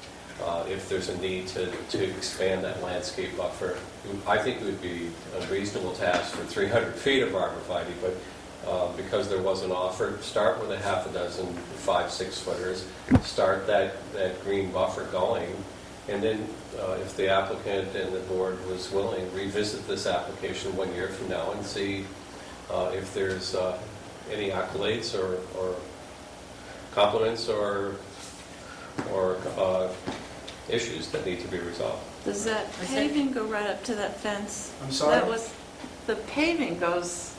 Speaker 12: if there's a need to expand that landscape buffer. I think it would be a reasonable task for 300 feet of arborvitae, but because there was an offer, start with a half a dozen 5-6 footers, start that green buffer going, and then if the applicant and the board was willing, revisit this application 1 year from now and see if there's any accolades or compliments or issues that need to be resolved.
Speaker 10: Does that paving go right up to that fence?
Speaker 2: I'm sorry?
Speaker 10: The paving goes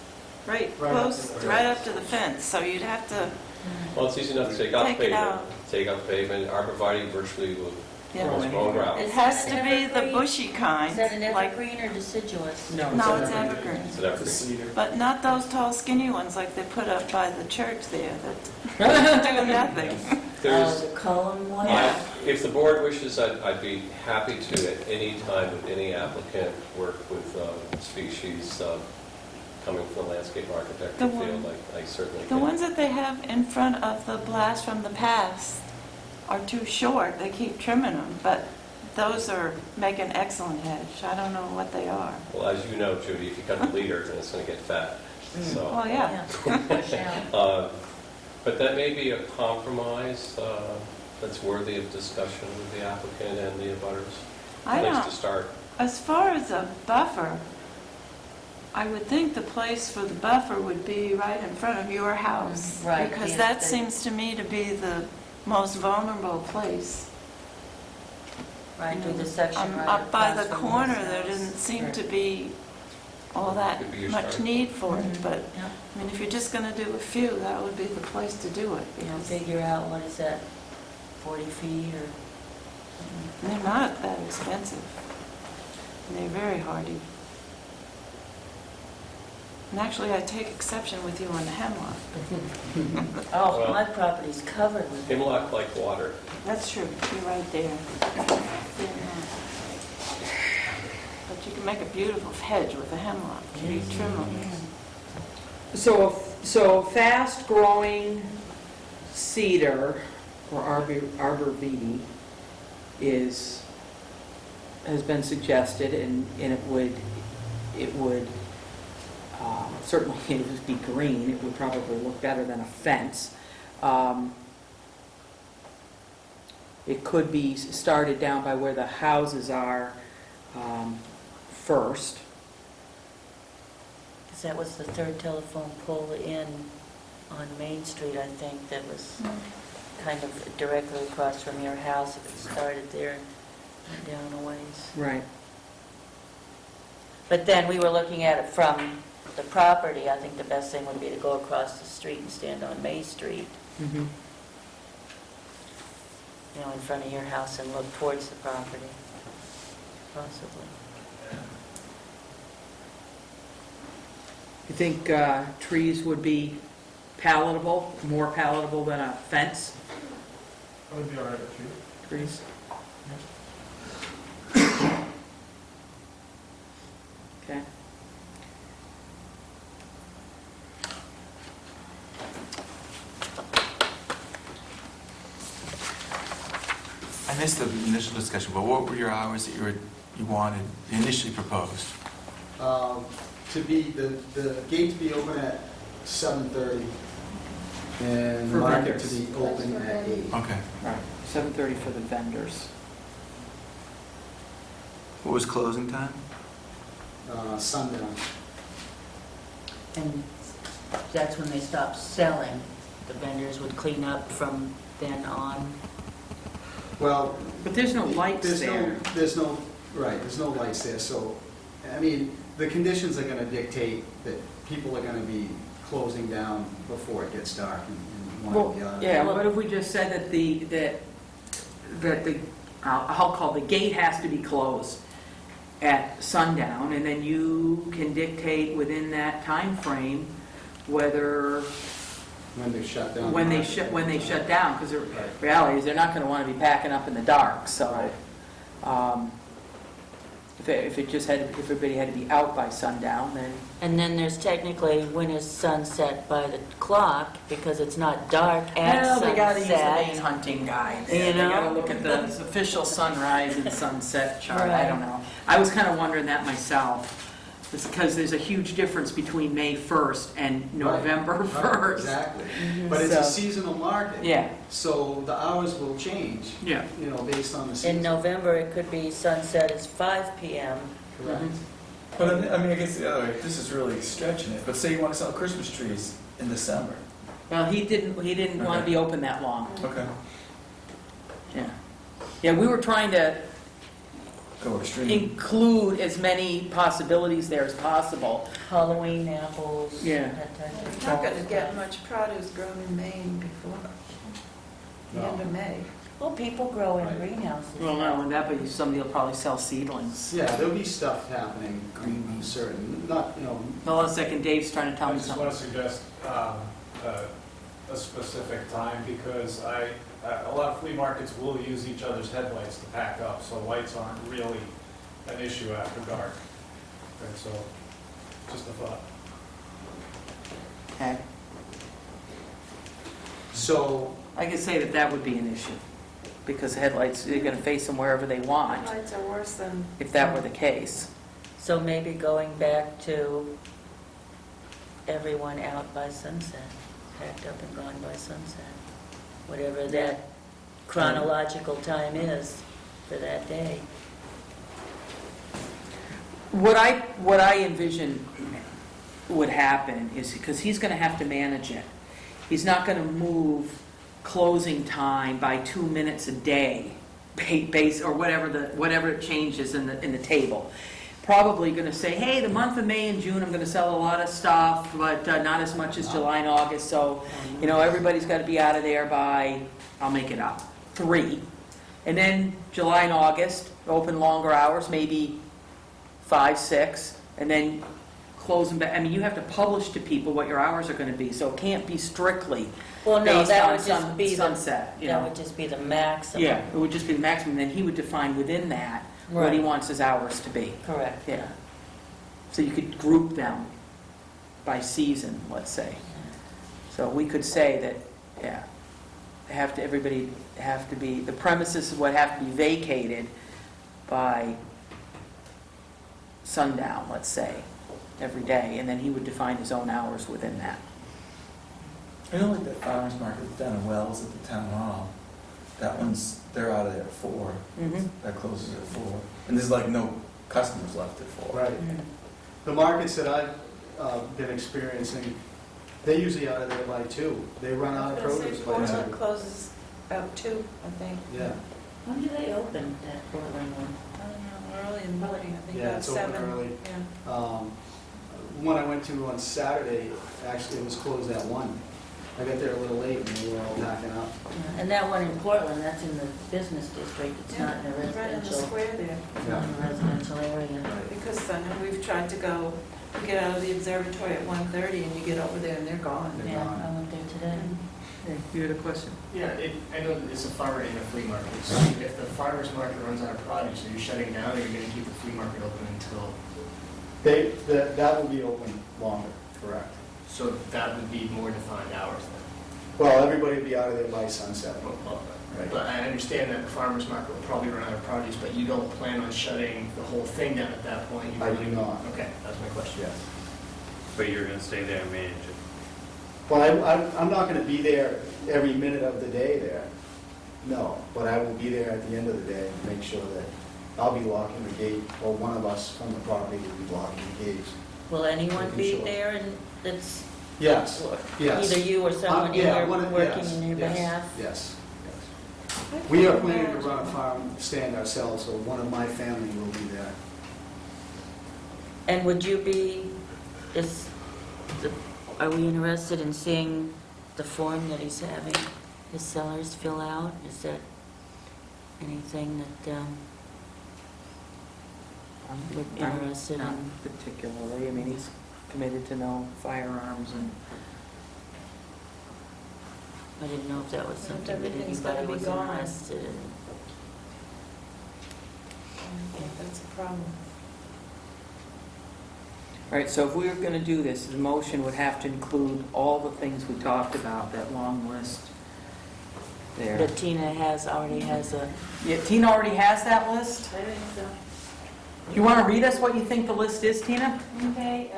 Speaker 10: right
Speaker 2: Right up
Speaker 10: close,
Speaker 2: to the
Speaker 10: right up to the fence, so you'd have to,
Speaker 12: Well, it's easy enough to take out the
Speaker 10: Take it
Speaker 12: pavement.
Speaker 10: out.
Speaker 12: Take out the pavement. Arborvitae virtually will
Speaker 10: yeah.
Speaker 12: almost grow gravel.
Speaker 10: It has to be the bushy kind.
Speaker 3: Is that an
Speaker 10: like-
Speaker 3: evergreen or deciduous?
Speaker 1: No.
Speaker 10: No, it's evergreen.
Speaker 12: It's an evergreen.
Speaker 11: Cedar.
Speaker 10: But not those tall skinny ones like they put up by the church there that do nothing.
Speaker 12: There's,
Speaker 3: The column one?
Speaker 12: if the board wishes, I'd be happy to, at any time, with any applicant, work with species coming from the landscape architecture
Speaker 10: The one-
Speaker 12: field. I certainly
Speaker 10: The
Speaker 12: can.
Speaker 10: ones that they have in front of the blast from the past are too short. They keep trimming them, but those make an excellent hedge. I don't know what they are.
Speaker 12: Well, as you know, Judy, if you cut the leader, then it's going to get fat. So,
Speaker 10: Well, yeah.
Speaker 3: Push out.
Speaker 12: but that may be a compromise that's worthy of discussion with the applicant and the abutters.
Speaker 10: I
Speaker 12: Place
Speaker 10: don't,
Speaker 12: to start.
Speaker 10: as far as a buffer, I would think the place for the buffer would be right in front of your house.
Speaker 3: Right,
Speaker 10: Because
Speaker 3: yes,
Speaker 10: that
Speaker 3: they-
Speaker 10: seems to me to be the most vulnerable place.
Speaker 3: Right, do the section right
Speaker 10: Up by the
Speaker 3: across from
Speaker 10: corner,
Speaker 3: his
Speaker 10: there
Speaker 3: house.
Speaker 10: didn't seem to be all that
Speaker 12: Could be your
Speaker 10: much
Speaker 12: start.
Speaker 10: need for it, but,
Speaker 3: Yeah.
Speaker 10: I mean, if you're just gonna do a few, that would be the place to do it.
Speaker 3: You know,
Speaker 10: because
Speaker 3: figure out, what is that, 40 feet or?
Speaker 10: they're not that expensive. And they're very hardy. And actually, I take exception with you on the hemlock.
Speaker 3: Oh,
Speaker 12: Well-
Speaker 3: my property's covered with it.
Speaker 12: Hemlock like water.
Speaker 10: That's true, you're right there. Yeah. But you can make a beautiful hedge with a hemlock. You trim them.
Speaker 1: So fast-growing cedar, or arborvitae, has been suggested, and it would certainly, it would be green, it would probably look better than a fence. It could be started down by where the houses are first.
Speaker 3: Because that was the third telephone pole in on Main Street, I think, that was kind of directly across from your house. If it started there and went down a ways.
Speaker 1: Right.
Speaker 3: But then we were looking at it from the property. I think the best thing would be to go across the street and stand on May Street,
Speaker 1: Mm-hmm.
Speaker 3: you know, in front of your house and look towards the property, possibly.
Speaker 1: You think trees would be palatable, more palatable than a fence?
Speaker 5: I would be all right with you.
Speaker 1: Trees? Okay.
Speaker 11: I missed the initial discussion, but what were your hours that you wanted, initially proposed?
Speaker 2: To be, the gate to be open at 7:30 and the
Speaker 1: For
Speaker 2: market to
Speaker 1: vendors.
Speaker 2: be open at 8.
Speaker 11: Okay.
Speaker 1: All right, 7:30 for the vendors.
Speaker 11: What was closing time?
Speaker 2: Sundown.
Speaker 3: And that's when they stopped selling. The vendors would clean up from then on.
Speaker 2: Well,
Speaker 1: But there's no lights
Speaker 2: there's
Speaker 1: there.
Speaker 2: there's no lights there, so, I mean, the conditions are gonna dictate that people are gonna be closing down before it gets dark and
Speaker 1: Well,
Speaker 2: wanting to be out of
Speaker 1: yeah,
Speaker 2: there.
Speaker 1: what if we just said that I'll call the gate has to be closed at sundown, and then you can dictate within that time frame whether,
Speaker 2: When they shut down.
Speaker 1: when they shut down, because the reality is they're not gonna wanna be packing up in the dark, so. If everybody had to be out by sundown, then.
Speaker 3: And then there's technically when is sunset by the clock, because it's not dark at
Speaker 1: Well,
Speaker 3: sunset.
Speaker 1: they gotta use the Maine hunting guide.
Speaker 3: You
Speaker 1: They
Speaker 3: know?
Speaker 1: gotta look at the official sunrise and sunset chart, I don't know. I was kind of wondering that myself, it's because there's a huge difference between May 1st and November
Speaker 2: Right,
Speaker 1: 1st.
Speaker 2: Exactly. But it's a
Speaker 1: So-
Speaker 2: seasonal market.
Speaker 1: Yeah,
Speaker 2: So the hours will change,
Speaker 1: yeah.
Speaker 2: you know, based on the
Speaker 3: In
Speaker 2: season.
Speaker 3: November, it could be sunset is 5 p.m.
Speaker 2: Correct.
Speaker 11: But I mean, I guess the other way, this is really stretching it, but say you want to sell Christmas trees in December.
Speaker 1: Well, he didn't want to be open that long,
Speaker 11: Okay.
Speaker 1: yeah. Yeah, we were trying to
Speaker 11: Go extreme.
Speaker 1: include as many possibilities there as possible.
Speaker 3: Halloween apples,
Speaker 1: Yeah.
Speaker 3: that type of
Speaker 10: It's not gonna get much produce grown in Maine before the end of May.
Speaker 3: Well, people grow in
Speaker 2: Right.
Speaker 3: greenhouses.
Speaker 1: Well, no, and that, but somebody will probably sell seedlings.
Speaker 2: Yeah, there'll be stuff happening, I'm certain, not, you know,
Speaker 1: Hold on a second, Dave's trying to tell
Speaker 5: I
Speaker 1: me
Speaker 5: just
Speaker 1: something.
Speaker 5: want to suggest a specific time, because a lot of flea markets will use each other's headlights to pack up, so lights aren't really an issue after dark. And so, just a thought.
Speaker 1: Okay.
Speaker 2: so,
Speaker 1: I could say that would be an issue, because headlights, they're gonna face them wherever they want,
Speaker 10: Lights are worse than.
Speaker 1: if that were the case.
Speaker 3: So maybe going back to everyone out by sunset, packed up and gone by sunset, whatever that chronological time is for that day.
Speaker 1: What I envision would happen is, because he's gonna have to manage it, he's not gonna move closing time by 2 minutes a day, base, or whatever it changes in the table. probably gonna say, hey, the month of May and June, I'm gonna sell a lot of stuff, but not as much as July and August, so, everybody's gotta be out of there by, I'll make it up, 3. And then July and August, open longer hours, maybe 5, 6, and then close them back. I mean, you have to publish to people what your hours are gonna be, so it can't be strictly
Speaker 3: Well, no,
Speaker 1: based
Speaker 3: that
Speaker 1: on
Speaker 3: would just be the,
Speaker 1: sunset,
Speaker 3: that would just be the maximum.
Speaker 1: Yeah, it would just be the maximum, then he would define within that what he
Speaker 3: Right.
Speaker 1: wants his hours to be.
Speaker 3: Correct.
Speaker 1: Yeah. So you could group them by season, let's say. So we could say that, yeah, everybody have to be, the premises would have to be vacated by sundown, let's say, every day, and then he would define his own hours within that.
Speaker 11: I know like the farmer's market down in Wells at the town hall, that one's, they're out of there at 4. That closes at 4. And there's like no customers left at 4.
Speaker 2: Right. The markets that I've been experiencing, they're usually out of there by 2. They run out of produce by
Speaker 10: Portland
Speaker 2: 2.
Speaker 10: closes about 2, I think.
Speaker 2: Yeah.
Speaker 3: When do they open that Portland one?
Speaker 10: I don't know, early in the morning, I think
Speaker 2: Yeah,
Speaker 10: about
Speaker 2: it's open
Speaker 10: 7.
Speaker 2: early.
Speaker 10: Yeah.
Speaker 2: One I went to on Saturday, actually it was closed at 1. I got there a little late and we were all packing up.
Speaker 3: Yeah, and that one in Portland, that's in the business district, it's not in a
Speaker 10: Right in the
Speaker 3: residential,
Speaker 10: square there.
Speaker 3: not in a residential area.
Speaker 10: Because I know we've tried to go, we get out of the observatory at 1:30 and you get over there and they're gone.
Speaker 2: They're
Speaker 3: Yeah,
Speaker 2: gone.
Speaker 3: I went there today.
Speaker 1: You had a question?
Speaker 6: Yeah, I know that it's a farmer and a flea market, so if the farmer's market runs out of produce, are you shutting down or are you gonna keep the flea market open until,
Speaker 2: That will be open longer, correct.
Speaker 6: so that would be more defined hours then?
Speaker 2: Well, everybody will be out of there by sunset. Right.
Speaker 6: But I understand that the farmer's market will probably run out of produce, but you don't plan on shutting the whole thing down at that point? You
Speaker 2: I do
Speaker 6: really-
Speaker 2: not.
Speaker 6: Okay, that's my question.
Speaker 2: Yes.
Speaker 8: But you're going to stay there and manage it.
Speaker 2: Well, I'm not going to be there every minute of the day there. No, but I will be there at the end of the day and make sure that I'll be locking the gate, or one of us from the property will be locking the gates.
Speaker 3: Will anyone be
Speaker 2: Sure.
Speaker 3: there and that's
Speaker 2: Yes, yes.
Speaker 3: either you or someone
Speaker 2: Yeah,
Speaker 3: here
Speaker 2: one-
Speaker 3: working
Speaker 2: yes,
Speaker 3: in your
Speaker 2: yes,
Speaker 3: behalf?
Speaker 2: Yes, yes. We are planning to run a farm stand ourselves, so one of my family will be there.
Speaker 3: And would you be, are we interested in seeing the form that he's having his sellers fill out? Is that anything that we're interested
Speaker 1: Not
Speaker 3: in?
Speaker 1: particularly, I mean, he's committed to no firearms and,
Speaker 3: I didn't know if that was something that
Speaker 10: Everything's gotta
Speaker 3: anybody
Speaker 10: be
Speaker 3: was
Speaker 10: gone.
Speaker 3: interested in.
Speaker 10: I think that's a problem.
Speaker 1: all right, so if we were gonna do this, the motion would have to include all the things we talked about, that long list there.
Speaker 3: That Tina already has a,
Speaker 1: Yeah, Tina already has that list?
Speaker 13: I think so.
Speaker 1: You wanna read us what you think the list is, Tina?
Speaker 13: Okay,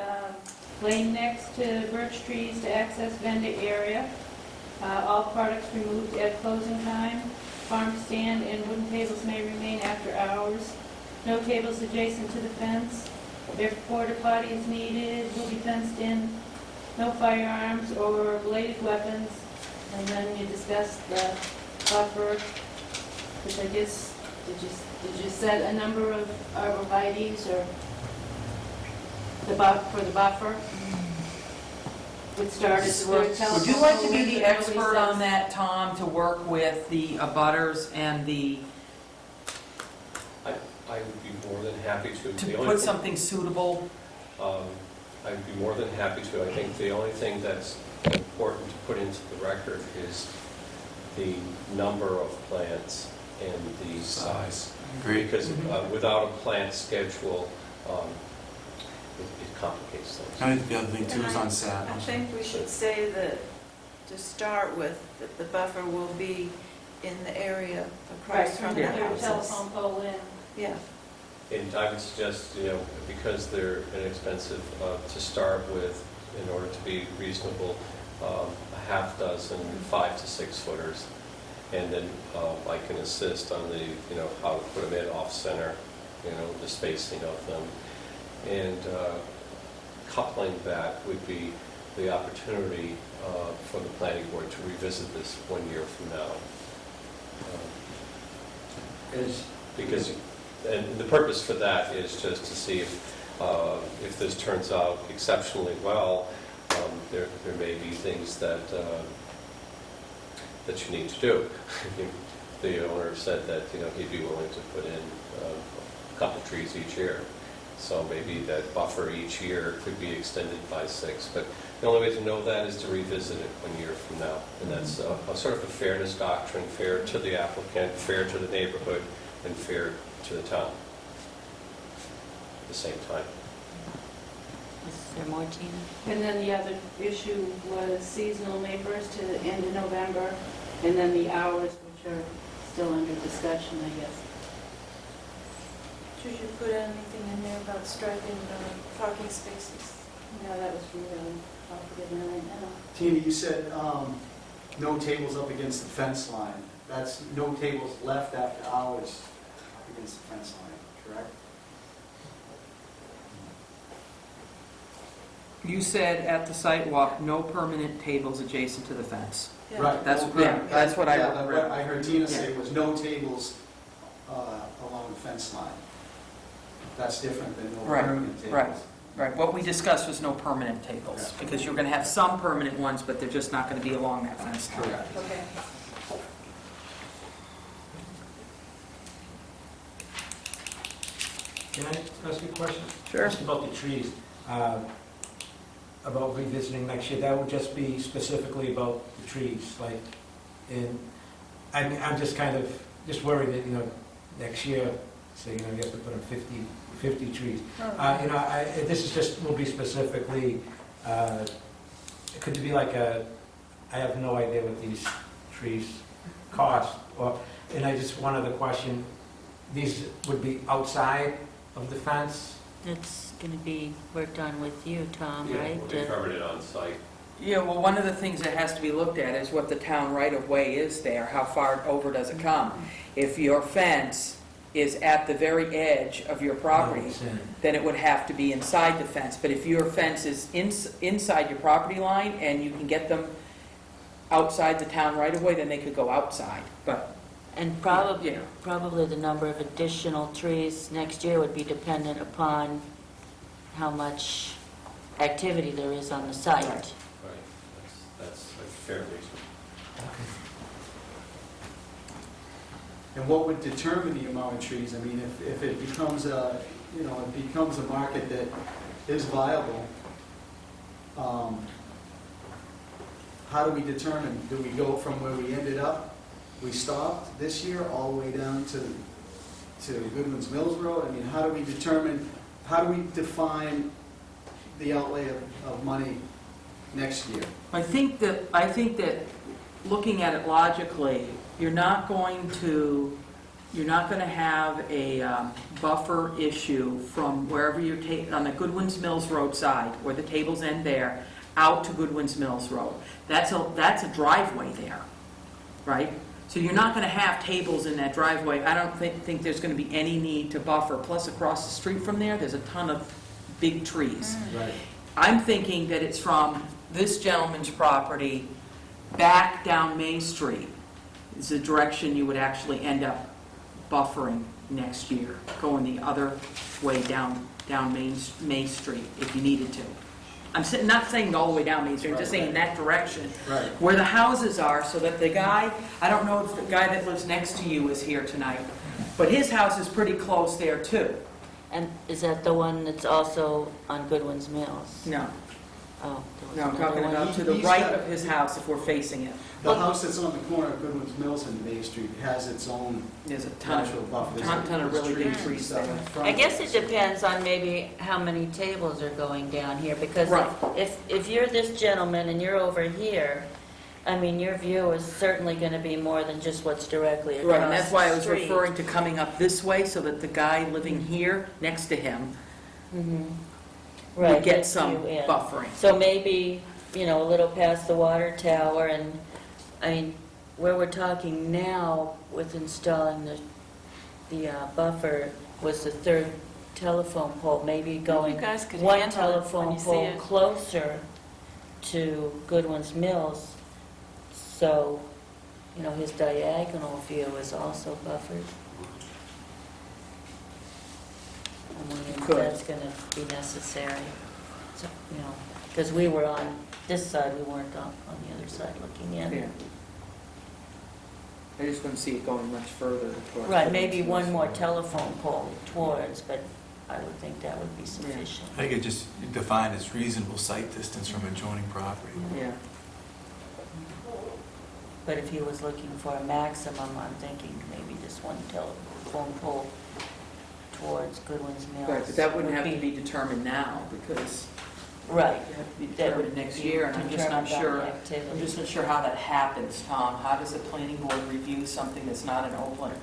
Speaker 13: lane next to birch trees to access vendor area. All products removed at closing time. Farm stand and wooden tables may remain after hours. No tables adjacent to the fence. If porta potty is needed, will be fenced in. No firearms or bladed weapons. And then you discuss the buffer, which I guess, did you set a number of arborvitae's or for the buffer? Would start at the word telephone.
Speaker 1: Would you like to be the
Speaker 13: pole,
Speaker 1: expert on
Speaker 13: says-
Speaker 1: that, Tom, to work with the abutters and
Speaker 12: I would be more than happy to.
Speaker 1: to
Speaker 12: The only
Speaker 1: put
Speaker 12: thing-
Speaker 1: something suitable?
Speaker 12: I'd be more than happy to. I think the only thing that's important to put into the record is the number of plants and the size.
Speaker 11: Agreed.
Speaker 12: Because without a plant schedule, it complicates things.
Speaker 11: I think the other thing too is on
Speaker 10: I
Speaker 11: Saturday.
Speaker 10: think we should say that, to start with, that the buffer will be in the area
Speaker 13: Right,
Speaker 10: across
Speaker 13: from
Speaker 10: from
Speaker 13: the
Speaker 10: the
Speaker 13: third
Speaker 10: houses.
Speaker 13: telephone pole in.
Speaker 10: Yeah,
Speaker 12: And I would suggest, because they're inexpensive, to start with, in order to be reasonable, a half dozen 5 to 6 footers. And then I can assist on the, how to put them in off-center, the spacing of them. And coupling that would be the opportunity for the planning board to revisit this 1 year from now. Because And the purpose for that is just to see if this turns out exceptionally well, there may be things that you need to do. The owner said that, he'd be willing to put in a couple trees each year. So maybe that buffer each year could be extended by 6. But the only way to know that is to revisit it 1 year from now. And that's a sort of a fairness doctrine, fair to the applicant, fair to the neighborhood, and fair to the town at the same time.
Speaker 3: Is there more, Tina?
Speaker 13: And then the other issue was seasonal neighbors to the end of November, and then the hours, which are still under discussion, I guess.
Speaker 10: Should you put anything in there about striping parking spaces?
Speaker 13: No, that was really complicated right now.
Speaker 2: Tina, you said no tables up against the fence line. That's no tables left after hours up against the fence line, correct?
Speaker 1: You said at the site walk, no permanent tables adjacent to the fence.
Speaker 10: Yeah.
Speaker 2: Right.
Speaker 1: That's-
Speaker 2: no,
Speaker 1: yeah, that's what I
Speaker 2: yeah,
Speaker 1: read.
Speaker 2: what I heard Tina say was no tables along the fence line. That's different than no
Speaker 1: Right,
Speaker 2: permanent tables.
Speaker 1: right. Right, what we discussed was no permanent tables,
Speaker 2: Correct.
Speaker 1: because you're going to have some permanent ones, but they're just not going to be along that fence line.
Speaker 2: Correct.
Speaker 10: Okay.
Speaker 7: Can I ask you a question?
Speaker 1: Sure.
Speaker 7: Just about the trees, about revisiting next year, that would just be specifically about the trees, like, I'm just kind of, just worried that, next year, say, you have to put in 50 trees. This is just, will be specifically, could it be like I have no idea what these trees cost, and I just, one other question, these would be outside of the fence?
Speaker 3: It's going to be worked on with you, Tom, right?
Speaker 12: We'll determine it on site.
Speaker 1: Yeah, well, one of the things that has to be looked at is what the town right-of-way is there, how far over does it come? If your fence is at the very edge of your property, then it would have to be inside the fence. But if your fence is inside your property line and you can get them outside the town right-of-way, then they could go outside. But
Speaker 3: And probably,
Speaker 1: Yeah.
Speaker 3: probably the number of additional trees next year would be dependent upon how much activity there is on the site.
Speaker 1: Right.
Speaker 12: Right, that's a fair reason.
Speaker 2: And what would determine the amount of trees? I mean, if it becomes it becomes a market that is viable, how do we determine? Do we go from where we ended up? We stopped this year all the way down to Goodwin's Mills Road? I mean, how do we define the outlay of money next year?
Speaker 1: I think that looking at it logically, you're not going to have a buffer issue from wherever you're on the Goodwin's Mills Road side, where the tables end there, out to Goodwin's Mills Road. That's a driveway there, right? So you're not going to have tables in that driveway. I don't think there's going to be any need to buffer. Plus, across the street from there, there's a ton of big trees.
Speaker 2: Right.
Speaker 1: I'm thinking that it's from this gentleman's property back down Main Street is the direction you would actually end up buffering next year, going the other way down Main Street if you needed to. I'm not saying all the way down Main Street, I'm just saying in that direction.
Speaker 2: Right.
Speaker 1: Where the houses are, so that the guy, I don't know if the guy that lives next to you is here tonight, but his house is pretty close there too.
Speaker 3: And is that the one that's also on Goodwin's Mills?
Speaker 1: No,
Speaker 3: Oh,
Speaker 1: no, I'm
Speaker 3: there was
Speaker 1: talking
Speaker 3: another one.
Speaker 1: about to the
Speaker 2: He's
Speaker 1: right
Speaker 2: got-
Speaker 1: of his house if we're facing it.
Speaker 2: The house that's on the corner of Goodwin's Mills and Main Street has its own
Speaker 1: There's a ton
Speaker 2: natural
Speaker 1: of,
Speaker 2: buffer.
Speaker 1: ton of really big trees
Speaker 2: stuff
Speaker 1: there.
Speaker 2: in front
Speaker 3: I
Speaker 2: of
Speaker 3: guess it
Speaker 2: so-
Speaker 3: depends on maybe how many tables are going down here, because
Speaker 1: Right.
Speaker 3: if you're this gentleman and you're over here, I mean, your view is certainly going to be more than just what's directly across the street.
Speaker 1: Right, and that's why I was referring to coming up this way, so that the guy living here next to him
Speaker 3: Mhm.
Speaker 1: would
Speaker 3: Right,
Speaker 1: get
Speaker 3: gets
Speaker 1: some
Speaker 3: you in.
Speaker 1: buffering.
Speaker 3: So maybe, a little past the water tower, and, I mean, where we're talking now with installing the buffer was the third telephone pole, maybe going
Speaker 10: You guys could
Speaker 3: one
Speaker 10: handle it when
Speaker 3: telephone
Speaker 10: you see
Speaker 3: pole
Speaker 10: it.
Speaker 3: closer to Goodwin's Mills, so, his diagonal view is also buffered. I'm wondering if
Speaker 1: Could.
Speaker 3: that's gonna be necessary. So, because we were on this side, we weren't on the other side looking in.
Speaker 1: Yeah. I just wouldn't see it going much further towards.
Speaker 3: Right, maybe one more telephone pole towards, but I would think that would be sufficient.
Speaker 11: I think it just defined as reasonable sight distance from adjoining property.
Speaker 1: Yeah.
Speaker 3: But if he was looking for a maximum, I'm thinking maybe just one telephone pole towards Goodwin's Mills.
Speaker 1: Right, but that wouldn't
Speaker 3: would
Speaker 1: have to be determined now, because
Speaker 3: Right.
Speaker 1: it have to be
Speaker 3: That would
Speaker 1: determined next
Speaker 3: be
Speaker 1: year, and I'm just not
Speaker 3: determined on
Speaker 1: sure,
Speaker 3: the
Speaker 1: I'm
Speaker 3: activity.
Speaker 1: just not sure how that happens, Tom. How does the planning board review something that's not an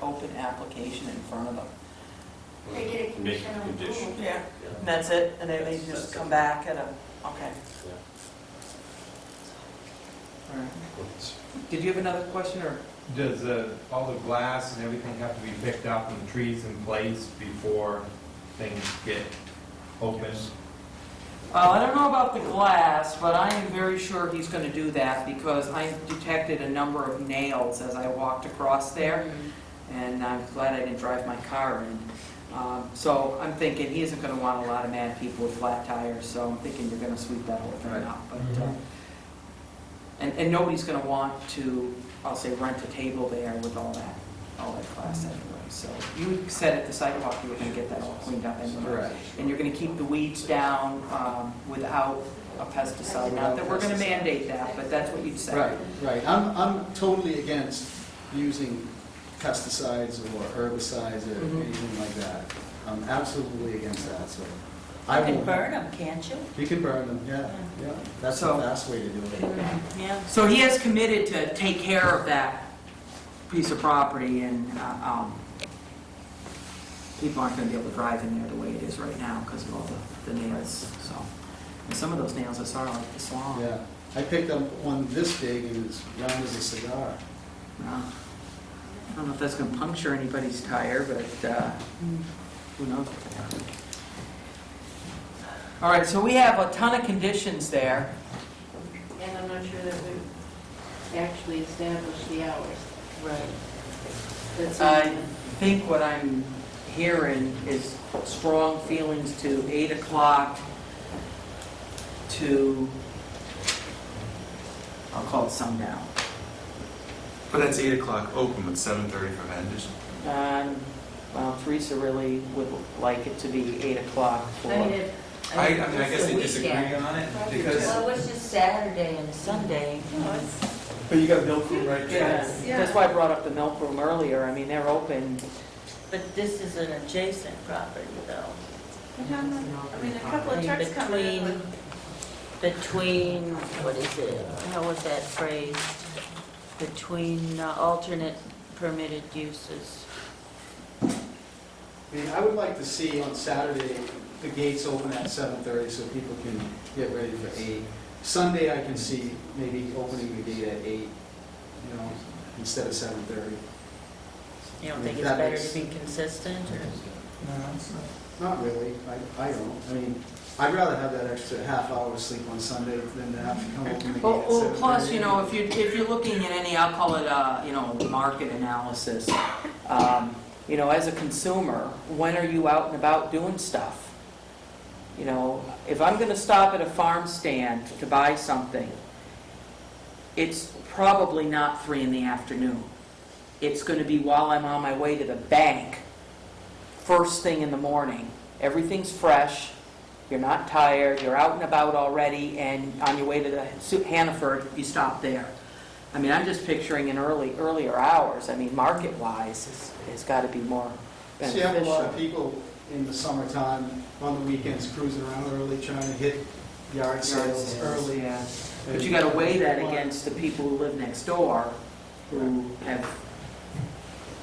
Speaker 1: open application in front of them?
Speaker 4: They get a
Speaker 12: Make
Speaker 4: conditional
Speaker 12: a condition.
Speaker 4: approval.
Speaker 1: Yeah, and that's it, and they just come back at a, okay. All right. Did you have another question, or?
Speaker 14: Does all the glass and everything have to be picked up and the trees in place before things get open?
Speaker 1: I don't know about the glass, but I am very sure he's going to do that, because I detected a number of nails as I walked across there, and I'm glad I didn't drive my car in. So I'm thinking he isn't going to want a lot of mad people with flat tires, so I'm thinking you're going to sweep that whole thing up. But, and nobody's going to want to, I'll say, rent a table there with all that glass anyway. So you said at the sidewalk you were going to get that all cleaned up anyway.
Speaker 2: Correct.
Speaker 1: And you're going to keep the weeds down without a pesticide. Not that we're going to mandate that, but that's what you'd say.
Speaker 2: Right. I'm totally against using pesticides or herbicides or
Speaker 1: Mhm.
Speaker 2: anything like that. I'm absolutely against that, so.
Speaker 3: You
Speaker 2: I
Speaker 3: can
Speaker 2: won't-
Speaker 3: burn them, can't you?
Speaker 2: You can burn them, yeah. That's the
Speaker 1: So-
Speaker 2: fast way to do it.
Speaker 3: Yeah.
Speaker 1: So he has committed to take care of that piece of property, and people aren't going to be able to drive in there the way it is right now because of all the nails. So, and some of those nails I saw are like this long.
Speaker 2: Yeah. I picked up one this big and it's round as a cigar.
Speaker 1: I don't know if that's going to puncture anybody's tire, but who knows what they are. All right, so we have a ton of conditions there.
Speaker 13: And I'm not sure that we actually established the hours.
Speaker 3: Right.
Speaker 13: That's
Speaker 1: I think what I'm hearing is strong feelings to 8 o'clock to, I'll call it sundown.
Speaker 11: But that's 8 o'clock open with 7:30 for vendors.
Speaker 1: Well, Teresa really would like it to be 8 o'clock for.
Speaker 11: I guess they
Speaker 3: it's the
Speaker 11: disagree
Speaker 3: weekend.
Speaker 11: on it because,
Speaker 3: Well, it was just Saturday and Sunday.
Speaker 11: but you got milk room right
Speaker 1: Yeah, that's why I brought up the milk room earlier. I mean, they're open.
Speaker 3: But this is an adjacent property, though.
Speaker 10: I mean, a couple of trucks coming in.
Speaker 3: Between, what is it? How was that phrased? Between alternate permitted uses.
Speaker 2: I mean, I would like to see on Saturday, the gates open at 7:30 so people can get ready for 8. Sunday, I can see maybe opening the gate at 8, instead of 7:30.
Speaker 3: You don't
Speaker 2: I mean,
Speaker 3: think it's
Speaker 2: that
Speaker 3: better
Speaker 2: makes-
Speaker 3: to be consistent, or?
Speaker 11: no, it's not.
Speaker 2: Not really, I don't. I mean, I'd rather have that extra half hour of sleep on Sunday than to have to come open the gate at 7:30.
Speaker 1: Well, plus, if you're looking at any, I'll call it, market analysis, as a consumer, when are you out and about doing stuff? If I'm going to stop at a farm stand to buy something, it's probably not 3 in the afternoon. It's going to be while I'm on my way to the bank, first thing in the morning. Everything's fresh, you're not tired, you're out and about already, and on your way to the Hannaford, you stop there. I mean, I'm just picturing in earlier hours. I mean, market-wise, it's got to be more
Speaker 2: So you have a lot
Speaker 1: beneficial.
Speaker 2: of people in the summertime, on the weekends, cruising around early, trying to hit yard sales early.
Speaker 1: Yeah. But you got to weigh that against the people who live next door who have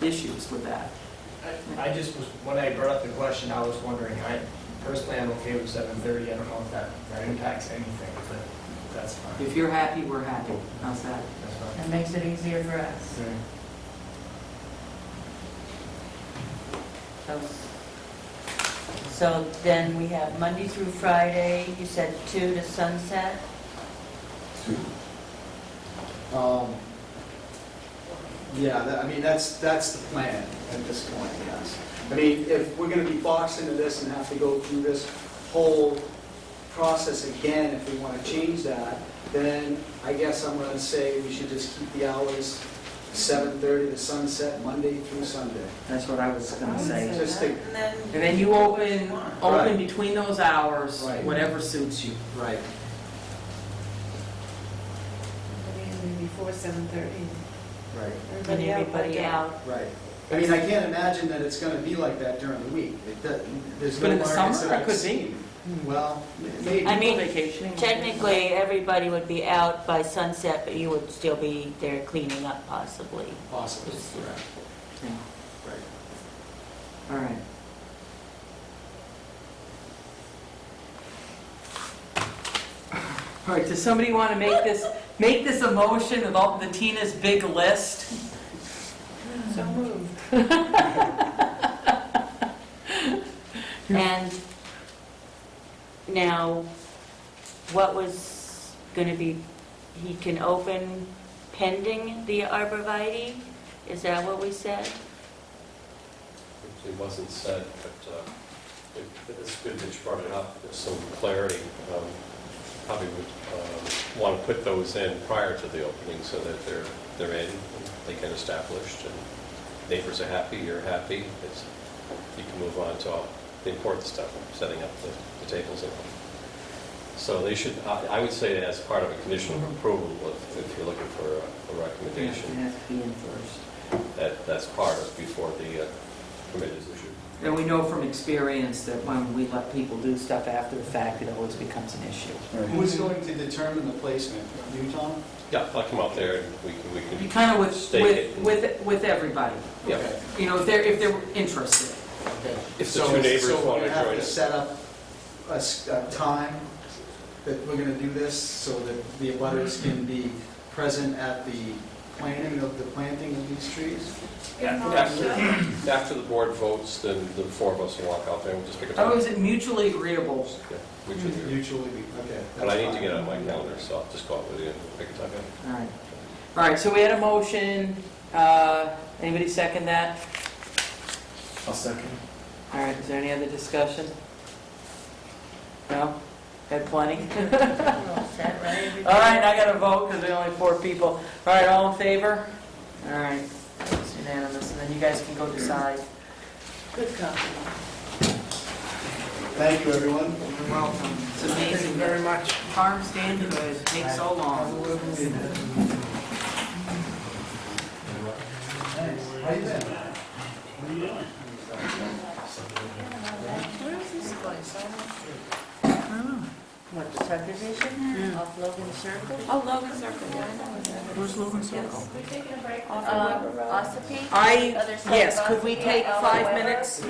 Speaker 1: issues with that.
Speaker 6: I just was, when I brought up the question, I was wondering, personally, I'm okay with 7:30. I don't know if that impacts anything, but that's fine.
Speaker 1: If you're happy, we're happy. How's that?
Speaker 6: That's fine.
Speaker 3: That makes it easier for us. So then we have Monday through Friday, you said 2 to sunset?
Speaker 2: Yeah, I mean, that's the plan at this point, yes. I mean, if we're gonna be boxed into this and have to go through this whole process again, if we wanna change that, then I guess I'm gonna say we should just keep the hours 7:30 to sunset, Monday through Sunday.
Speaker 1: That's what I was gonna say.
Speaker 2: Just to-
Speaker 1: And then you open
Speaker 2: Right.
Speaker 1: between those hours,
Speaker 2: Right.
Speaker 1: whatever suits you.
Speaker 2: Right.
Speaker 10: Before 7:30.
Speaker 2: Right.
Speaker 3: And
Speaker 10: Everybody out by
Speaker 3: everybody
Speaker 10: dark.
Speaker 3: out.
Speaker 2: Right. I mean, I can't imagine that it's gonna be like that during the week. There's
Speaker 1: But
Speaker 2: no
Speaker 1: in the
Speaker 2: markets
Speaker 1: summer,
Speaker 2: that
Speaker 1: it
Speaker 2: I've
Speaker 1: could be.
Speaker 2: seen. Well, maybe.
Speaker 3: I mean,
Speaker 1: vacationing.
Speaker 3: technically, everybody would be out by sunset, but you would still be there cleaning up possibly.
Speaker 2: Possibly, correct.
Speaker 1: Yeah.
Speaker 2: Right.
Speaker 1: All right. All right, does somebody want to make this a motion with all the Tina's big list?
Speaker 10: So moved.
Speaker 3: And now, what was going to be, he can open pending the arborvitae? Is that what we said?
Speaker 12: It wasn't said, but it's good that you brought it up. There's some clarity. Probably would want to put those in prior to the opening so that they're in, they get established, and neighbors are happy, you're happy. You can move on to all the important stuff, setting up the tables and all. So they should, I would say as part of a condition of approval, if you're looking for a
Speaker 1: It
Speaker 12: recommendation,
Speaker 1: has to be in first.
Speaker 12: that's part of before the permit is issued.
Speaker 1: And we know from experience that when we let people do stuff after the fact, it always becomes an issue.
Speaker 2: Who's going to determine the placement? You, Tom?
Speaker 12: Yeah, I'll come out there and we
Speaker 1: You
Speaker 12: can
Speaker 1: kind of
Speaker 12: stake it.
Speaker 1: with everybody,
Speaker 12: Yeah.
Speaker 2: Okay.
Speaker 1: you know, if they're interested.
Speaker 2: Okay.
Speaker 12: If the two neighbors
Speaker 2: So
Speaker 12: want
Speaker 2: we're
Speaker 12: to
Speaker 2: gonna have
Speaker 12: join
Speaker 2: to
Speaker 12: it.
Speaker 2: set up a time that we're gonna do this so that the abutters can be present at the planting of these trees?
Speaker 12: After the board votes, then the four of us will walk out there and we'll just pick a time.
Speaker 1: Oh, is it mutually agreeable?
Speaker 12: Yeah, mutually agreeable.
Speaker 2: Mutually, okay.
Speaker 12: But I need to
Speaker 2: that's
Speaker 12: get it
Speaker 2: fine.
Speaker 12: on my calendar, so I'll just go out with you and pick a time.
Speaker 1: All right. All right, so we had a motion. Anybody second that?
Speaker 11: I'll second.
Speaker 1: All right, is there any other discussion? No? Had plenty?
Speaker 3: All set, right?
Speaker 1: All right, I got to vote because there are only 4 people. All right, all in favor? All right, it's unanimous, and then you guys can go decide.
Speaker 10: Good company.
Speaker 2: Thank you, everyone.
Speaker 1: You're welcome. It's amazing.
Speaker 7: very much.
Speaker 1: Farm stand good, it takes so long.
Speaker 2: How you been?
Speaker 10: Where is this place?
Speaker 3: What, the subdivision off Logan Circle?
Speaker 10: Oh, Logan Circle, yeah, I know where that is.
Speaker 1: Where's Logan Circle?
Speaker 10: Off of Weber Road.
Speaker 3: Ossipee? Other side
Speaker 1: Yes,
Speaker 3: of
Speaker 1: could we
Speaker 3: Ossipee,
Speaker 1: take
Speaker 3: out
Speaker 1: 5
Speaker 3: Weber?
Speaker 1: minutes?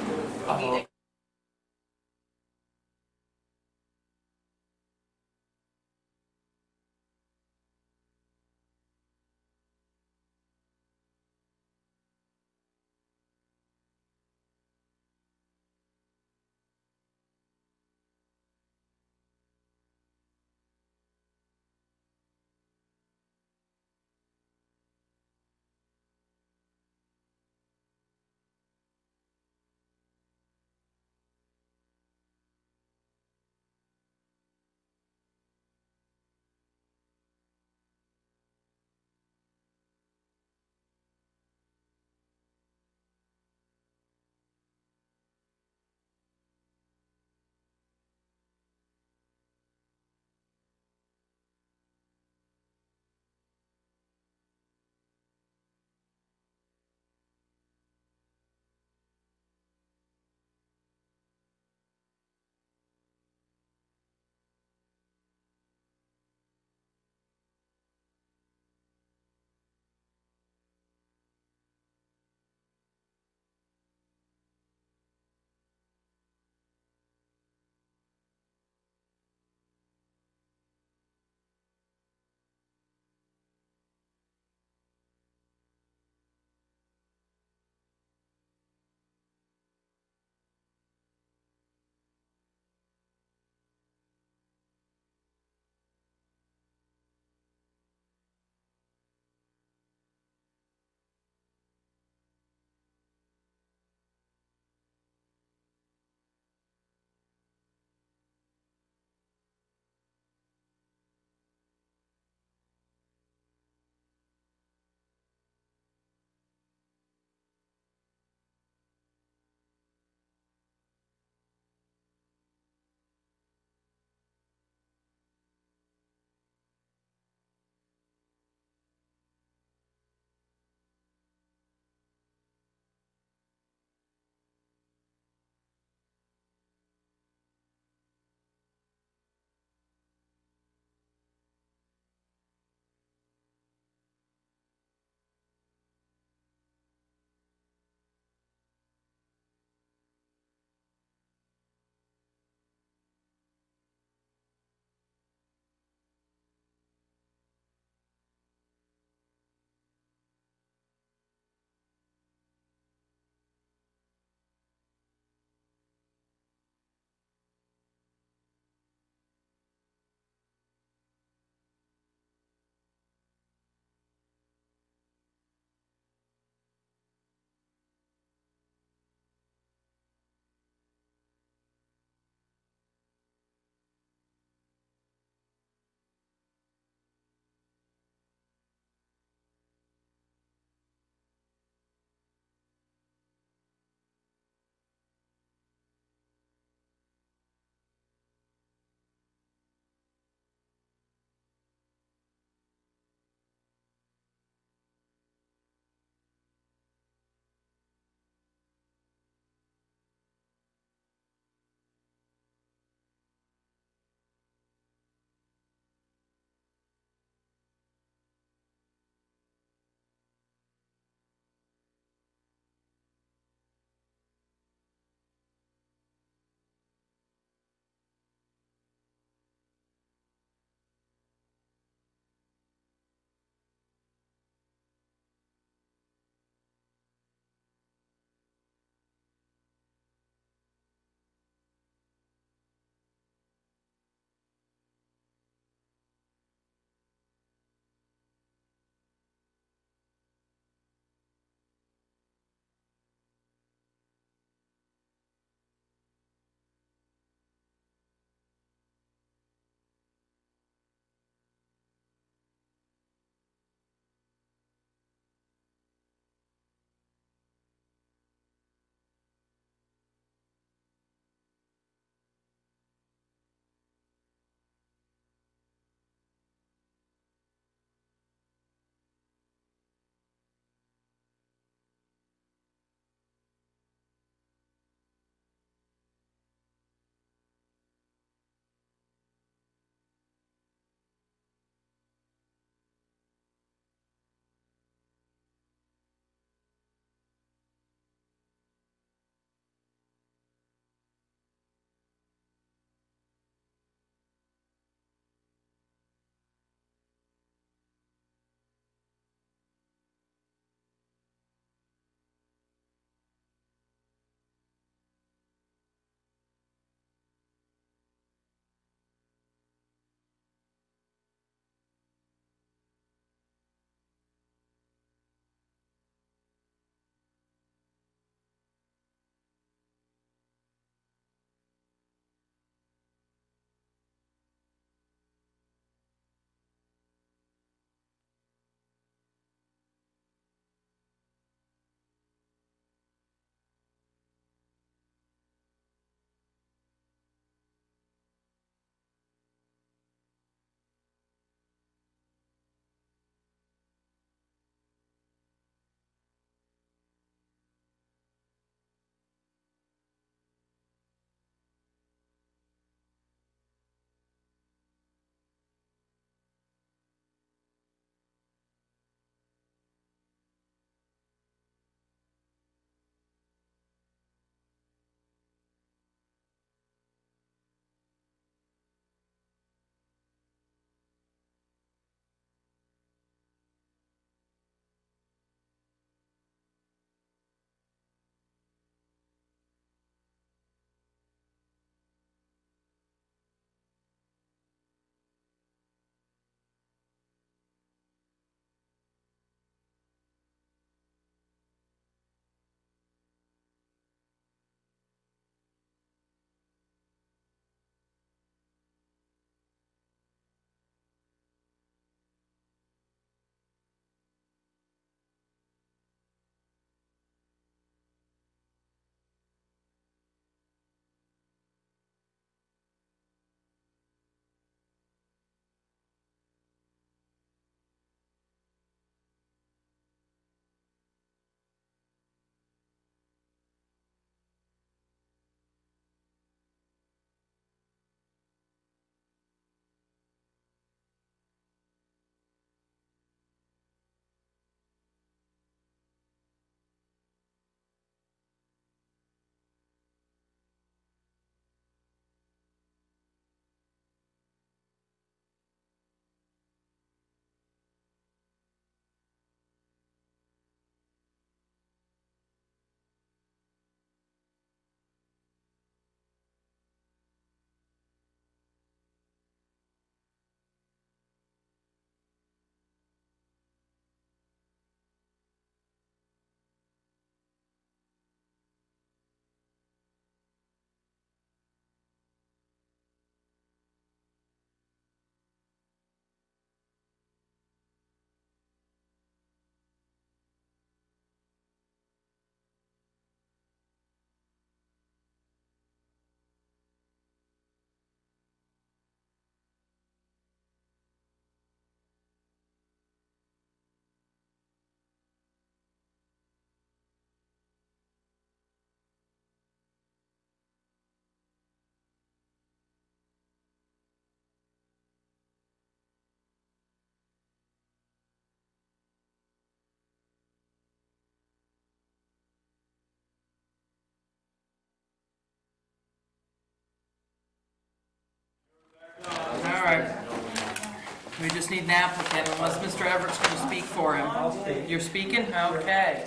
Speaker 1: We just need an applicant, unless Mr. Everett's going to speak for him. You're speaking? Okay.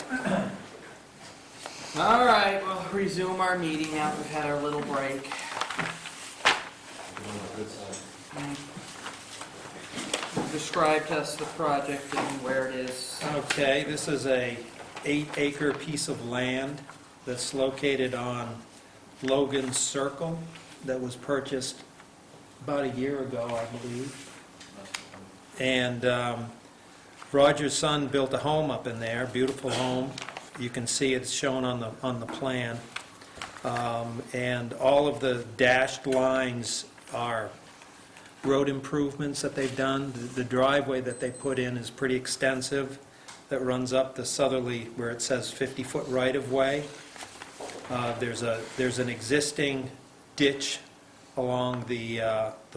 Speaker 1: All right, we'll resume our meeting now we've had our little break. Describe to us the project and where it is.
Speaker 2: Okay, this is a 8-acre piece of land that's located on Logan Circle that was purchased about a year ago, I believe. And Roger's son built a home up in there, beautiful home. You can see it's shown on the plan. And all of the dashed lines are road improvements that they've done. The driveway that they put in is pretty extensive, that runs up the southerly, where it says 50-foot right-of-way. There's an existing ditch along the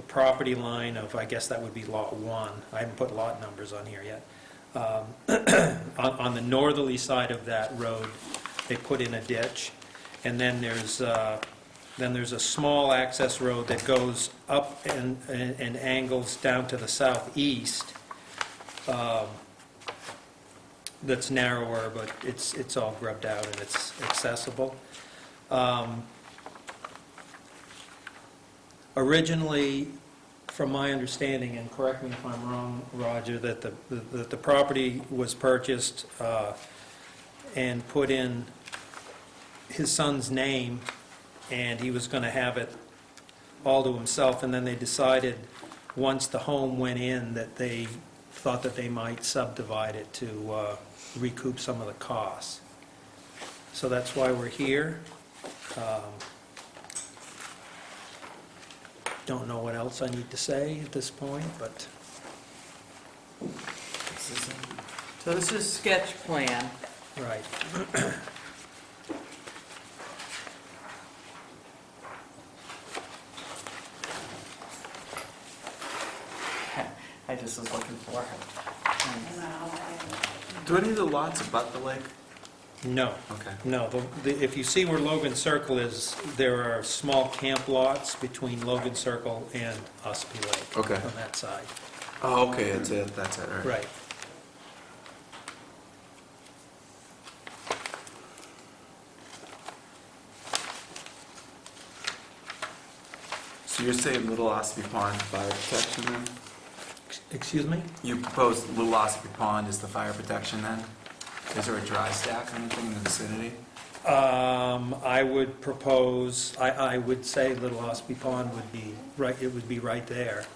Speaker 2: property line of, I guess that would be Lot 1. I haven't put lot numbers on here yet. On the northerly side of that road, they put in a ditch, and then there's a small access road that goes up and angles down to the southeast. That's narrower, but it's all grubbed out and it's accessible. Originally, from my understanding, and correct me if I'm wrong, Roger, that the property was purchased and put in his son's name, and he was going to have it all to himself, and then they decided, once the home went in, that they thought that they might subdivide it to recoup some of the costs. So that's why we're here. Don't know what else I need to say at this point, but...
Speaker 1: So this is sketch plan.
Speaker 2: Right.
Speaker 1: I just was looking for it.
Speaker 11: Do any of the lots abut the lake?
Speaker 2: No.
Speaker 11: Okay.
Speaker 2: No, if you see where Logan Circle is, there are small camp lots between Logan Circle and Ospey Lake.
Speaker 11: Okay.
Speaker 2: On that side.
Speaker 11: Oh, okay, that's it, right.
Speaker 2: Right.
Speaker 11: So you're saying Little Ospey Pond fire protection then?
Speaker 2: Excuse me?
Speaker 11: You propose Little Ospey Pond is the fire protection then? Is there a dry stack or anything in the vicinity?
Speaker 2: I would propose, I would say Little Ospey Pond would be right, it would be right there.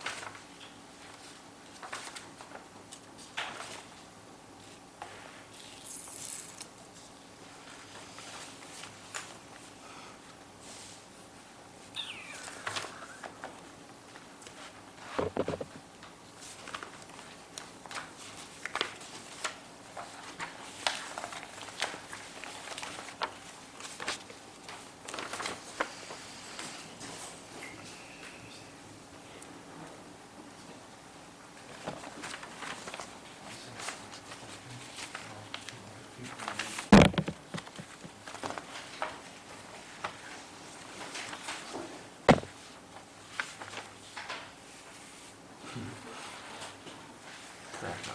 Speaker 11: Correct.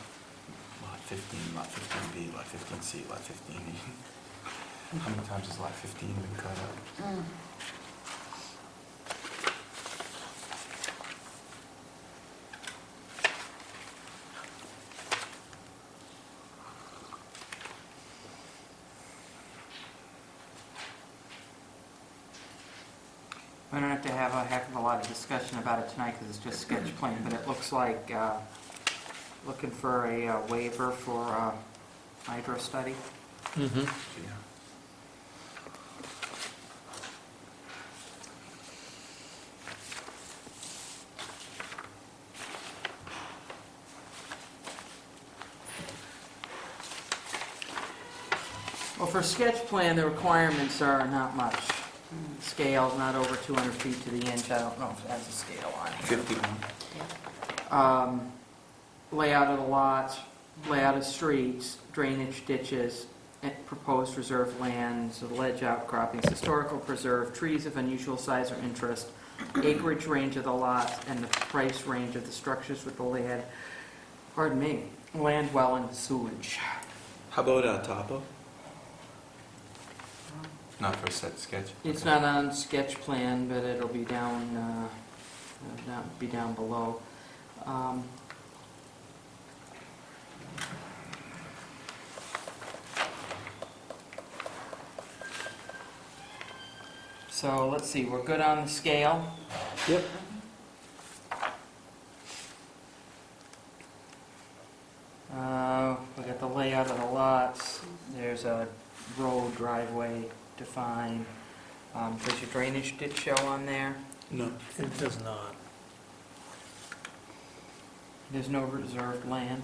Speaker 11: Lot 15, Lot 15B, Lot 15C, Lot 15E. How many times has Lot 15 been cut up?
Speaker 1: We don't have to have a heck of a lot of discussion about it tonight because it's just sketch plan, but it looks like looking for a waiver for hydro study.
Speaker 2: Mm-hmm.
Speaker 11: Yeah.
Speaker 1: Well, for sketch plan, the requirements are not much. Scale, not over 200 feet to the inch. I don't know if it has a scale on it.
Speaker 11: 51.
Speaker 1: Layout of the lots, layout of streets, drainage ditches, proposed reserve lands, ledge outcroppings, historical preserve, trees of unusual size or interest, acreage range of the lots, and the price range of the structures with the land, pardon me, land, well, and sewage.
Speaker 11: How about topo? Not for a set sketch?
Speaker 1: It's not on sketch plan, but it'll be down, down below. So let's see, we're good on the scale?
Speaker 2: Yep.
Speaker 1: We got the layout of the lots. There's a road, driveway defined. Does your drainage ditch show on there?
Speaker 2: No.
Speaker 15: It does not.
Speaker 1: There's no reserved land.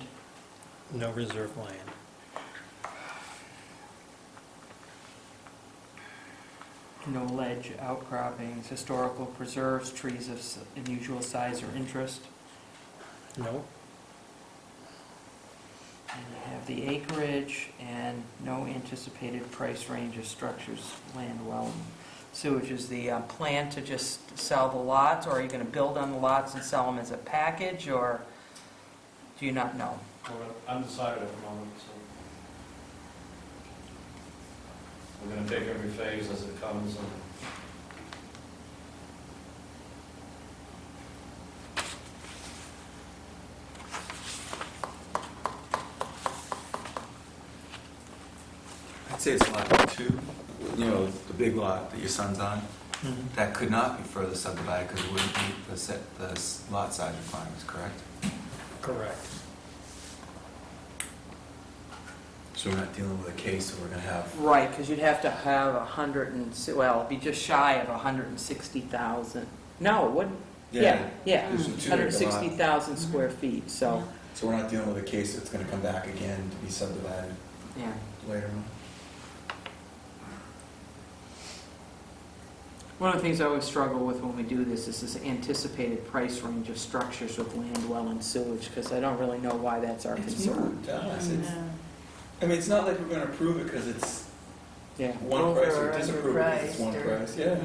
Speaker 15: No reserve land.
Speaker 1: No ledge, outcroppings, historical preserves, trees of unusual size or interest.
Speaker 15: No.
Speaker 1: And you have the acreage and no anticipated price range of structures, land, well, and sewage. Is the plan to just sell the lots, or are you going to build on the lots and sell them as a package, or do you not know?
Speaker 5: We're undecided at the moment, so we're going to take every phase as it comes. And
Speaker 11: I'd say it's lot 2, you know, the big lot that your son's on. That could not be further subdivided because it wouldn't meet the lot size requirements, correct?
Speaker 15: Correct.
Speaker 11: So we're not dealing with a case that we're going to have.
Speaker 1: Right, because you'd have to have well, it'd be just shy of 160,000. No, it wouldn't. Yeah.
Speaker 11: There's a 2 acre lot.
Speaker 1: 160,000 square feet, so,
Speaker 11: So we're not dealing with a case that's going to come back again to be subdivided
Speaker 1: yeah.
Speaker 11: later on.
Speaker 1: One of the things I always struggle with when we do this is this anticipated price range of structures with land, well, and sewage, because I don't really know why that's our
Speaker 11: It's
Speaker 1: concern.
Speaker 11: moved to us. I mean, it's not like we're going to approve it because it's
Speaker 1: Yeah.
Speaker 11: one
Speaker 3: Over
Speaker 11: price or
Speaker 3: or
Speaker 11: disapprove it because it's one
Speaker 3: underpriced or-
Speaker 11: price. Yeah.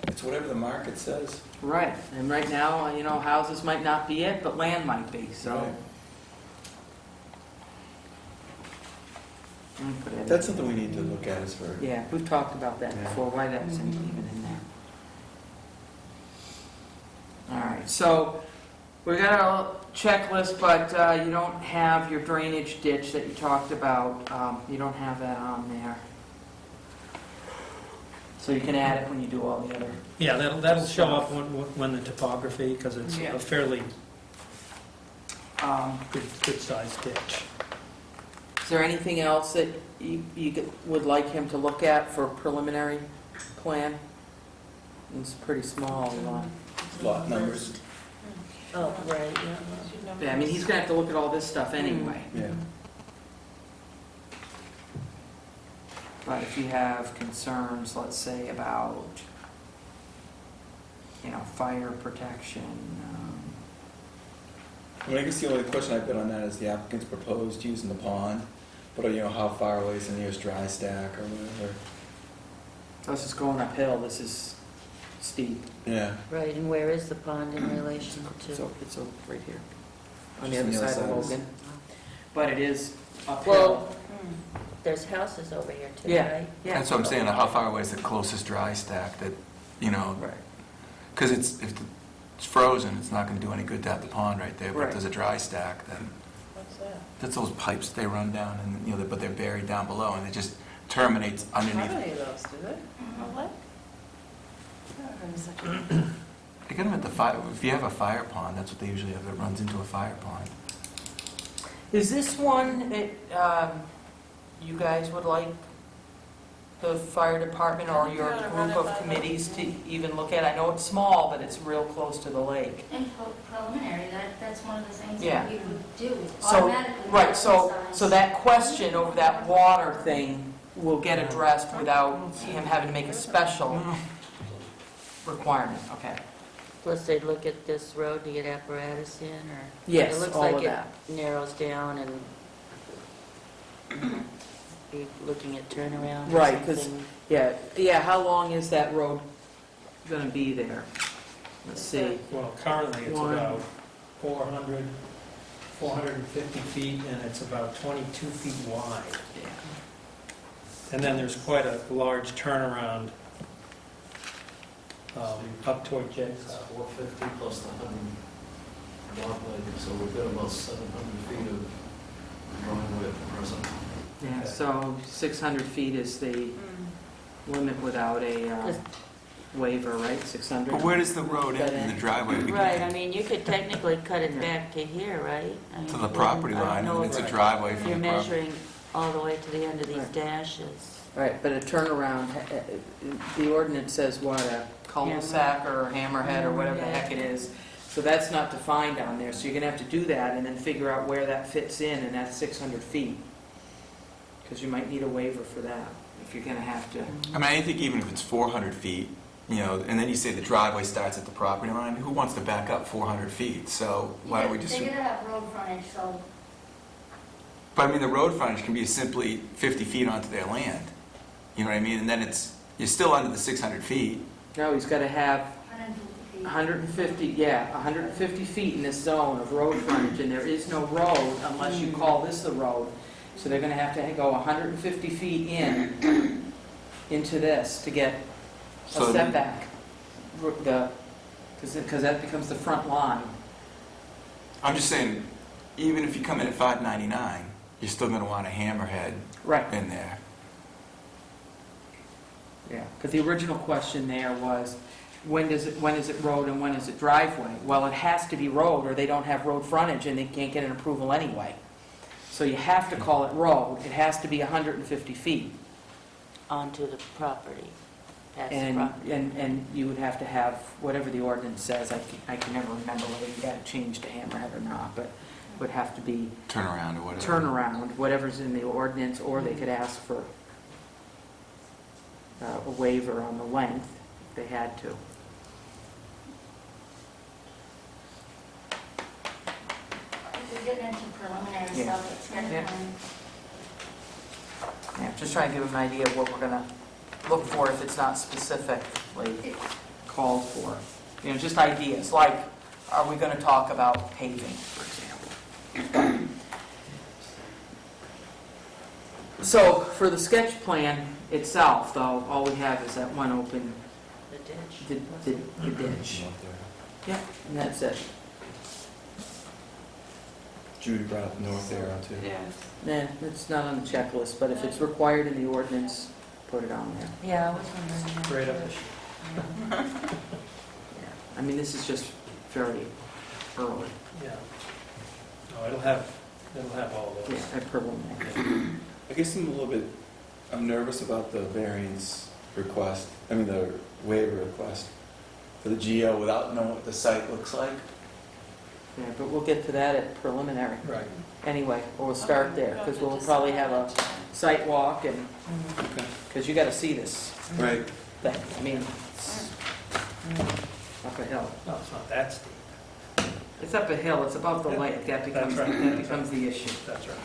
Speaker 11: It's whatever the market says.
Speaker 1: Right, and right now, houses might not be it, but land might be, so.
Speaker 11: Right.
Speaker 1: Put it in.
Speaker 11: That's something we need to look at as for.
Speaker 1: Yeah, we've talked about that
Speaker 11: Yeah.
Speaker 1: before, why that's even in there. All right, so we got a checklist, but you don't have your drainage ditch that you talked about. You don't have that on there. So you can add it when you do all the other.
Speaker 15: Yeah, that'll show up when the topography, because it's
Speaker 1: Yeah.
Speaker 15: a fairly good sized ditch.
Speaker 1: Is there anything else that you would like him to look at for a preliminary plan? It's pretty small.
Speaker 11: Lot numbers.
Speaker 3: Oh, right,
Speaker 1: Yeah, I mean, he's gonna have to look at all this stuff anyway.
Speaker 11: Yeah.
Speaker 1: But if you have concerns, let's say about, fire protection,
Speaker 11: I mean, I guess the only question I've got on that is the applicant's proposed using the pond, but how far away is the nearest dry stack or whatever.
Speaker 1: this is going uphill, this is steep.
Speaker 11: Yeah.
Speaker 3: Right, and where is the pond in relation
Speaker 1: It's
Speaker 3: to?
Speaker 1: over right here, on
Speaker 11: Just
Speaker 1: the other side of Logan. But it is uphill.
Speaker 3: Well, there's houses over here too,
Speaker 1: Yeah.
Speaker 3: right?
Speaker 1: Yeah.
Speaker 11: That's what I'm saying. How far away is the closest dry stack that,
Speaker 1: Right.
Speaker 11: because if it's frozen, it's not going to do any good to have the pond right there. But
Speaker 1: Right.
Speaker 11: if there's a dry stack, then
Speaker 10: What's that?
Speaker 11: that's those pipes they run down, and but they're buried down below, and it just terminates
Speaker 10: How
Speaker 11: underneath.
Speaker 10: many of those, do they? What?
Speaker 11: They get them at the fire. If you have a fire pond, that's what they usually have. That runs into a fire pond.
Speaker 1: Is this one that you guys would like the fire department or your
Speaker 10: Yeah, run
Speaker 1: group
Speaker 10: it by
Speaker 1: of
Speaker 10: the-
Speaker 1: committees to even look at? I know it's small, but it's real close to the lake.
Speaker 4: In preliminary, that's one of the things
Speaker 1: Yeah.
Speaker 4: that we would do,
Speaker 1: So,
Speaker 4: automatically.
Speaker 1: right, so that question over that water thing will get addressed without him having to make a special requirement, okay?
Speaker 3: Plus they'd look at this road to get apparatus in, or?
Speaker 1: Yes,
Speaker 3: It looks
Speaker 1: all
Speaker 3: like
Speaker 1: of
Speaker 3: it
Speaker 1: that.
Speaker 3: narrows down and be looking at turnaround or
Speaker 1: Right, 'cause-
Speaker 3: something.
Speaker 1: Yeah, how long is that road gonna be there? let's see,
Speaker 15: Well, currently it's
Speaker 1: One.
Speaker 15: about 450 feet, and it's about 22 feet wide.
Speaker 1: yeah.
Speaker 15: And then there's quite a large turnaround up toward Jake's.
Speaker 16: 450 plus the 100 driveway, so we've got about 700 feet of driveway at the present.
Speaker 1: Yeah, so 600 feet is the limit without a waiver, right, 600?
Speaker 11: But where does the road end and the driveway begin?
Speaker 3: Right, I mean, you could technically cut it back to here, right? I mean,
Speaker 11: To the property
Speaker 3: I don't
Speaker 11: line,
Speaker 3: know
Speaker 11: and it's a
Speaker 3: if
Speaker 11: driveway from
Speaker 3: You're
Speaker 11: the property.
Speaker 3: measuring all the way to the end of these
Speaker 1: Right.
Speaker 3: dashes.
Speaker 1: Right, but a turnaround, the ordinance says what, a cul-de-sac or hammerhead or whatever the heck it is. So that's not defined on there, so you're gonna have to do that and then figure out where that fits in, and that's 600 feet. Because you might need a waiver for that, if you're gonna have to.
Speaker 11: I mean, I think even if it's 400 feet, you know, and then you say the driveway starts at the property line, who wants to back up 400 feet? So why don't we just...
Speaker 4: They're gonna have road frontage, so
Speaker 11: But I mean, the road frontage can be simply 50 feet onto their land. You know what I mean? And then you're still under the 600 feet.
Speaker 1: No, he's gotta have
Speaker 4: 150 feet.
Speaker 1: 150 feet in this zone of road frontage, and there is no road unless you call this the road. So they're gonna have to go 150 feet into this to get a
Speaker 11: So-
Speaker 1: setback. Because that becomes the front line.
Speaker 11: I'm just saying, even if you come in at 599, you're still going to want a hammerhead
Speaker 1: Right.
Speaker 11: in there.
Speaker 1: Yeah, because the original question there was, when is it road and when is it driveway? Well, it has to be road, or they don't have road frontage, and they can't get an approval anyway. So you have to call it road. It has to be 150 feet.
Speaker 3: Onto the property, past the
Speaker 1: And,
Speaker 3: property.
Speaker 1: and you would have to have, whatever the ordinance says, I can never remember whether you got to change to hammerhead or not, but it would have to be
Speaker 11: Turnaround or whatever.
Speaker 1: turnaround, whatever's in the ordinance, or they could ask for a waiver on the length if they had to.
Speaker 4: We're getting into preliminary
Speaker 1: Yeah.
Speaker 4: stuff, it's kind of,
Speaker 1: Yeah. Yeah, just trying to give them an idea of what we're gonna look for if it's not specifically called for. You know, just ideas, like, are we gonna talk about paving, for example? So, for the sketch plan itself, though, all we have is that one open,
Speaker 3: The ditch.
Speaker 1: the ditch. Yeah, and that's it.
Speaker 11: Judy brought up North Arrow too.
Speaker 10: Yes.
Speaker 1: Nah, it's not on the checklist, but if it's required in the ordinance, put it on there.
Speaker 3: Yeah, I was wondering. that.
Speaker 15: Straight up the
Speaker 1: Yeah, I mean, this is just very early.
Speaker 15: Yeah. No, it'll have all
Speaker 1: Yeah,
Speaker 15: those.
Speaker 1: at preliminary.
Speaker 11: I guess I'm nervous about the variance request, the waiver request for the GO without knowing what the site looks like.
Speaker 1: Yeah, but we'll get to that at preliminary.
Speaker 15: Right.
Speaker 1: Anyway, we'll start there, because we'll probably have a site walk, and,
Speaker 11: Okay.
Speaker 1: because you got to see this
Speaker 11: Right.
Speaker 1: thing. I mean, it's up a hill.
Speaker 15: No, it's not that steep.
Speaker 1: It's up a hill, it's above the lake, that becomes,
Speaker 15: That's right.
Speaker 1: that becomes the issue.
Speaker 15: That's right.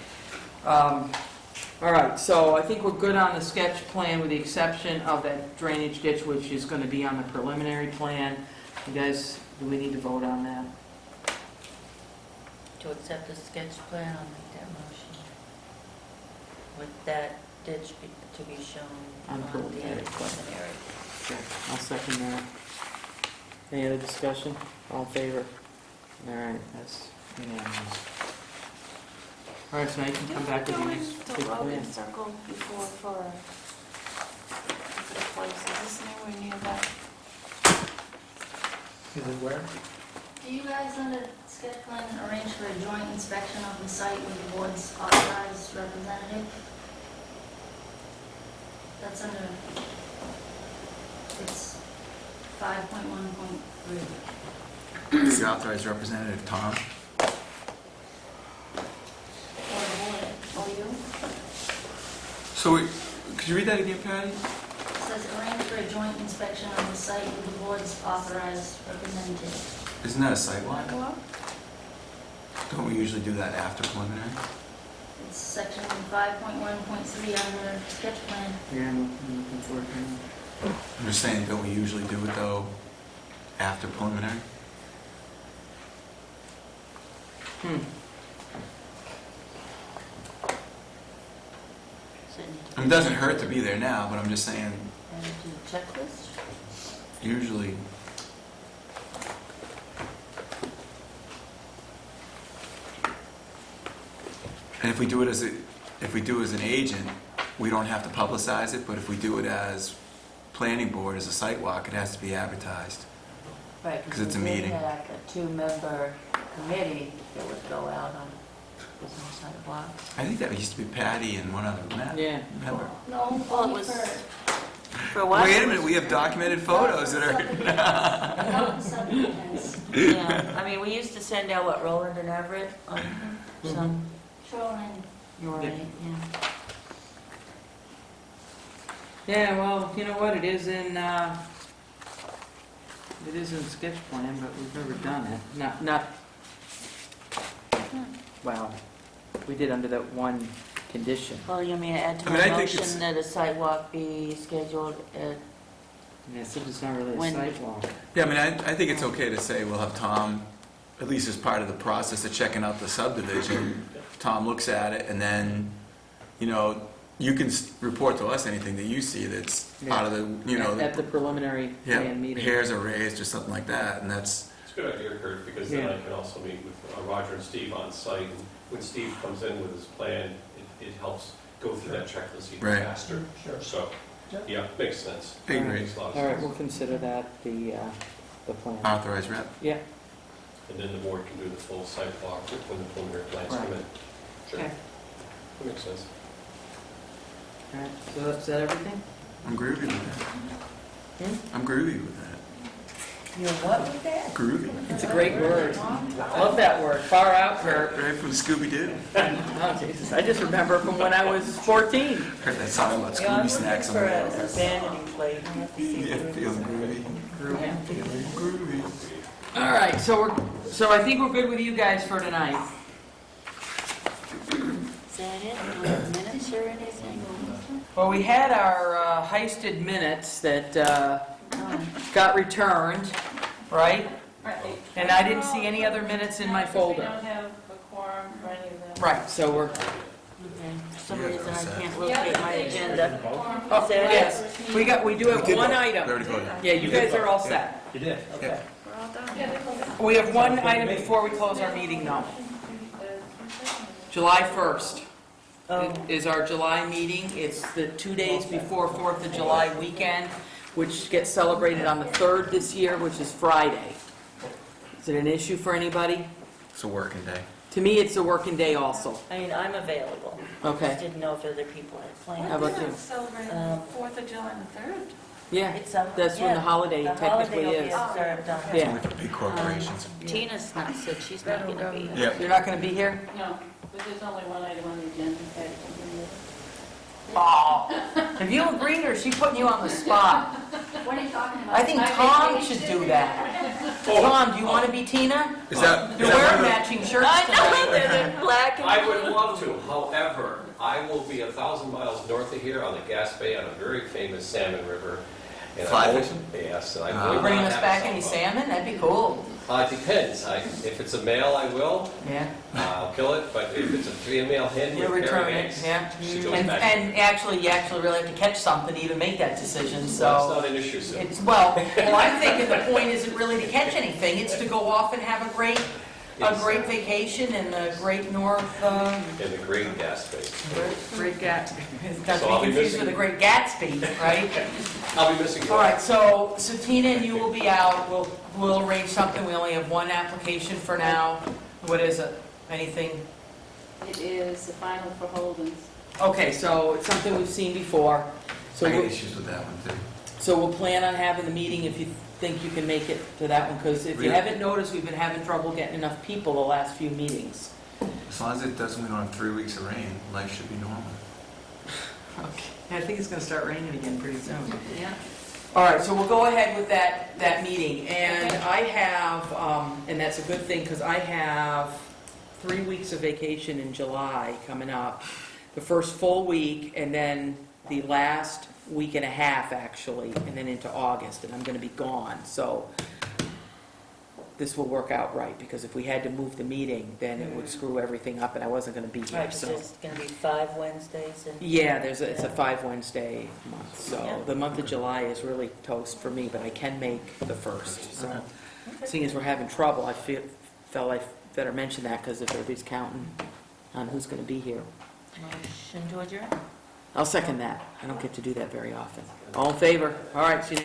Speaker 1: All right, so I think we're good on the sketch plan, with the exception of that drainage ditch, which is going to be on the preliminary plan. You guys, do we need to vote on that?
Speaker 3: To accept the sketch plan, I'll make that motion. With that ditch to be shown
Speaker 1: On
Speaker 3: on the
Speaker 1: preliminary.
Speaker 3: preliminary.
Speaker 1: Sure, I'll second that. Any other discussion? All in favor? All right, that's unanimous. All right, so now you can come back with your next big plan.
Speaker 10: Circle before for the place, is this anywhere near that?
Speaker 15: Is it where?
Speaker 4: do you guys under sketch plan arrange for a joint inspection of the site with the board's authorized representative? That's under, it's 5.1.3.
Speaker 11: Is the authorized representative Tom?
Speaker 4: Or the board, or you?
Speaker 11: So, could you read that again, Patty?
Speaker 4: It says arrange for a joint inspection of the site with the board's authorized representative.
Speaker 11: Isn't that a sidewalk?
Speaker 10: What?
Speaker 11: Don't we usually do that after preliminary?
Speaker 4: It's section 5.1.3 under sketch plan.
Speaker 1: Yeah, I'm looking for it now.
Speaker 11: I'm just saying, don't we usually do it though after preliminary? I mean, it doesn't hurt to be there now, but I'm just saying,
Speaker 3: And do the checklist?
Speaker 11: usually, and if we do it as an agent, we don't have to publicize it, but if we do it as planning board, as a site walk, it has to be advertised.
Speaker 3: Right,
Speaker 11: 'Cause it's a
Speaker 3: we did
Speaker 11: meeting.
Speaker 3: have a 2-member committee that would go out on business sidewalks.
Speaker 11: I think that used to be Patty and one other
Speaker 1: Yeah.
Speaker 11: member.
Speaker 10: No,
Speaker 3: Well, it was, for what?
Speaker 11: Wait a minute, we have documented photos that are...
Speaker 4: Not subdivisions.
Speaker 3: Yeah, I mean, we used to send out, what, Roland and Everett on some,
Speaker 4: Shoreline.
Speaker 3: you're right, yeah.
Speaker 1: Yeah, well, you know what, it is in sketch plan, but we've never done it. Not, well, we did under that one condition.
Speaker 3: Well, you mean add to
Speaker 11: I mean,
Speaker 3: my
Speaker 11: I think it's-
Speaker 3: motion that a sidewalk be scheduled at,
Speaker 1: Yeah, so it's not really a
Speaker 3: When-
Speaker 1: sidewalk.
Speaker 11: Yeah, I mean, I think it's okay to say we'll have Tom, at least as part of the process of checking out the subdivision, Tom looks at it, and then, you know, you can report to us anything that you see that's out of the, you know,
Speaker 1: At the preliminary
Speaker 11: yeah,
Speaker 1: plan meeting.
Speaker 11: hairs are raised or something like that, and that's,
Speaker 12: It's a good idea, Kurt, because then I can also meet with Roger and Steve on site, and when Steve comes in with his plan, it helps go through that checklist even
Speaker 11: Right.
Speaker 12: faster. So, yeah, makes sense.
Speaker 11: I agree.
Speaker 12: Makes a lot of
Speaker 1: All right,
Speaker 12: sense.
Speaker 1: we'll consider that the plan.
Speaker 11: authorized rep.
Speaker 1: Yeah,
Speaker 12: And then the board can do the full site walk when the preliminary plans come in. Sure,
Speaker 1: okay.
Speaker 12: that makes sense.
Speaker 1: All right, so that's that everything?
Speaker 11: I'm groovy with that. I'm groovy with that.
Speaker 3: you're what with that?
Speaker 11: Groovy.
Speaker 1: It's a great word. Love that word. Far out, Kurt.
Speaker 11: Right from Scooby-Doo.
Speaker 1: Oh, Jesus, I just remember from when I was 14.
Speaker 11: Heard that song about
Speaker 3: Yeah, I'm
Speaker 11: Scooby snacks on
Speaker 3: looking
Speaker 11: the
Speaker 3: for a vanity plate. I have to see
Speaker 11: Yeah,
Speaker 3: what it
Speaker 11: feeling
Speaker 3: is.
Speaker 11: groovy. Feeling groovy.
Speaker 1: All right, so I think we're good with you guys for tonight.
Speaker 3: Is that it? Do we have minutes or anything?
Speaker 1: Well, we had our heisted minutes that got returned, right? And I didn't see any other minutes in my
Speaker 13: We
Speaker 1: folder.
Speaker 13: don't have a quorum for any of them.
Speaker 1: Right, so we're,
Speaker 3: Okay. For some reason, I can't locate my agenda.
Speaker 1: oh, yes, we do have one
Speaker 11: We
Speaker 1: item.
Speaker 11: already voted.
Speaker 1: Yeah, you guys are all set.
Speaker 14: You did?
Speaker 1: Okay.
Speaker 3: We're all done.
Speaker 1: We have one item before we close our meeting, though. July 1st
Speaker 3: Oh.
Speaker 1: is our July meeting. It's the 2 days before 4th of July weekend, which gets celebrated on the 3rd this year, which is Friday. Is it an issue for anybody?
Speaker 11: It's a working day.
Speaker 1: To me, it's a working day also.
Speaker 3: I mean, I'm available.
Speaker 1: Okay.
Speaker 3: Just didn't know if other people had plans.
Speaker 1: How about you?
Speaker 10: Celebrate
Speaker 3: Um,
Speaker 10: 4th of July and the 3rd.
Speaker 1: Yeah,
Speaker 3: It's
Speaker 1: that's when the holiday technically
Speaker 3: will be
Speaker 1: is.
Speaker 3: observed on
Speaker 1: Yeah.
Speaker 11: Only for big corporations.
Speaker 3: Tina's not sick, she's not gonna be.
Speaker 11: Yep.
Speaker 1: You're not going to be here?
Speaker 13: No, but there's only one item on the agenda.
Speaker 1: Oh, have you agreed or is she putting you on the spot?
Speaker 4: What are you talking about?
Speaker 1: I think Tom should do that. Tom, do you want to be Tina?
Speaker 11: Is that?
Speaker 1: You're wearing matching shirts
Speaker 3: I know,
Speaker 1: tonight.
Speaker 3: they're in black and.
Speaker 12: I would love to, however, I will be 1,000 miles north of here on the Gas Bay on a very famous salmon river. and I
Speaker 11: Fly
Speaker 12: won't-
Speaker 11: fishing?
Speaker 12: Yes, and I
Speaker 11: Ah.
Speaker 12: will
Speaker 1: You bringing
Speaker 12: not
Speaker 1: us
Speaker 12: have
Speaker 1: back
Speaker 12: a
Speaker 1: any
Speaker 12: cell phone.
Speaker 1: salmon? That'd be cool.
Speaker 12: It depends. If it's a male, I will.
Speaker 1: Yeah.
Speaker 12: I'll kill it, but if it's a female hen,
Speaker 1: You'll
Speaker 12: with
Speaker 1: return
Speaker 12: carrying
Speaker 1: it,
Speaker 12: eggs,
Speaker 1: yeah.
Speaker 12: she goes
Speaker 1: And
Speaker 12: back.
Speaker 1: actually, you actually really have to catch something to even make that decision,
Speaker 12: That's
Speaker 1: so.
Speaker 12: not an issue, Sue.
Speaker 1: It's, well, I'm thinking the point isn't really to catch anything, it's to go off and have a great vacation in the great north,
Speaker 12: In the Great Gas Bay.
Speaker 1: Great Gatsby. It's not to
Speaker 12: So I'll
Speaker 1: be
Speaker 12: be
Speaker 1: confused with the Great Gatsby, right?
Speaker 12: I'll be missing you.
Speaker 1: All right, so Tina and you will be out, we'll arrange something, we only have one application for now. What is it? Anything?
Speaker 13: It is the final for Holden's.
Speaker 1: Okay, so it's something we've seen before. So
Speaker 11: I got
Speaker 1: we'll,
Speaker 11: issues with that one too.
Speaker 1: so we'll plan on having the meeting if you think you can make it to that one, because if you
Speaker 11: Really?
Speaker 1: haven't noticed, we've been having trouble getting enough people the last few meetings.
Speaker 11: As long as it doesn't, we don't have 3 weeks of rain, life should be normal.
Speaker 1: Okay, I think it's gonna start raining again pretty soon.
Speaker 3: Yeah.
Speaker 1: All right, so we'll go ahead with that meeting, and I have, and that's a good thing, because I have 3 weeks of vacation in July coming up. The first full week, and then the last week and a half, actually, and then into August, and I'm gonna be gone, so this will work out right, because if we had to move the meeting, then it would screw everything up, and I wasn't going to be
Speaker 3: Right,
Speaker 1: here,
Speaker 3: 'cause
Speaker 1: so.
Speaker 3: there's going to be 5 Wednesdays and...
Speaker 1: Yeah, it's a 5 Wednesday month, so
Speaker 3: Yeah.
Speaker 1: the month of July is really toast for me, but I can make the 1st. So,
Speaker 3: Okay.
Speaker 1: seeing as we're having trouble, I felt I better mention that, because if everybody's counting on who's going to be here.
Speaker 3: Motion to adjourn?
Speaker 1: I'll second that. I don't get to do that very often. All in favor? All right, see you.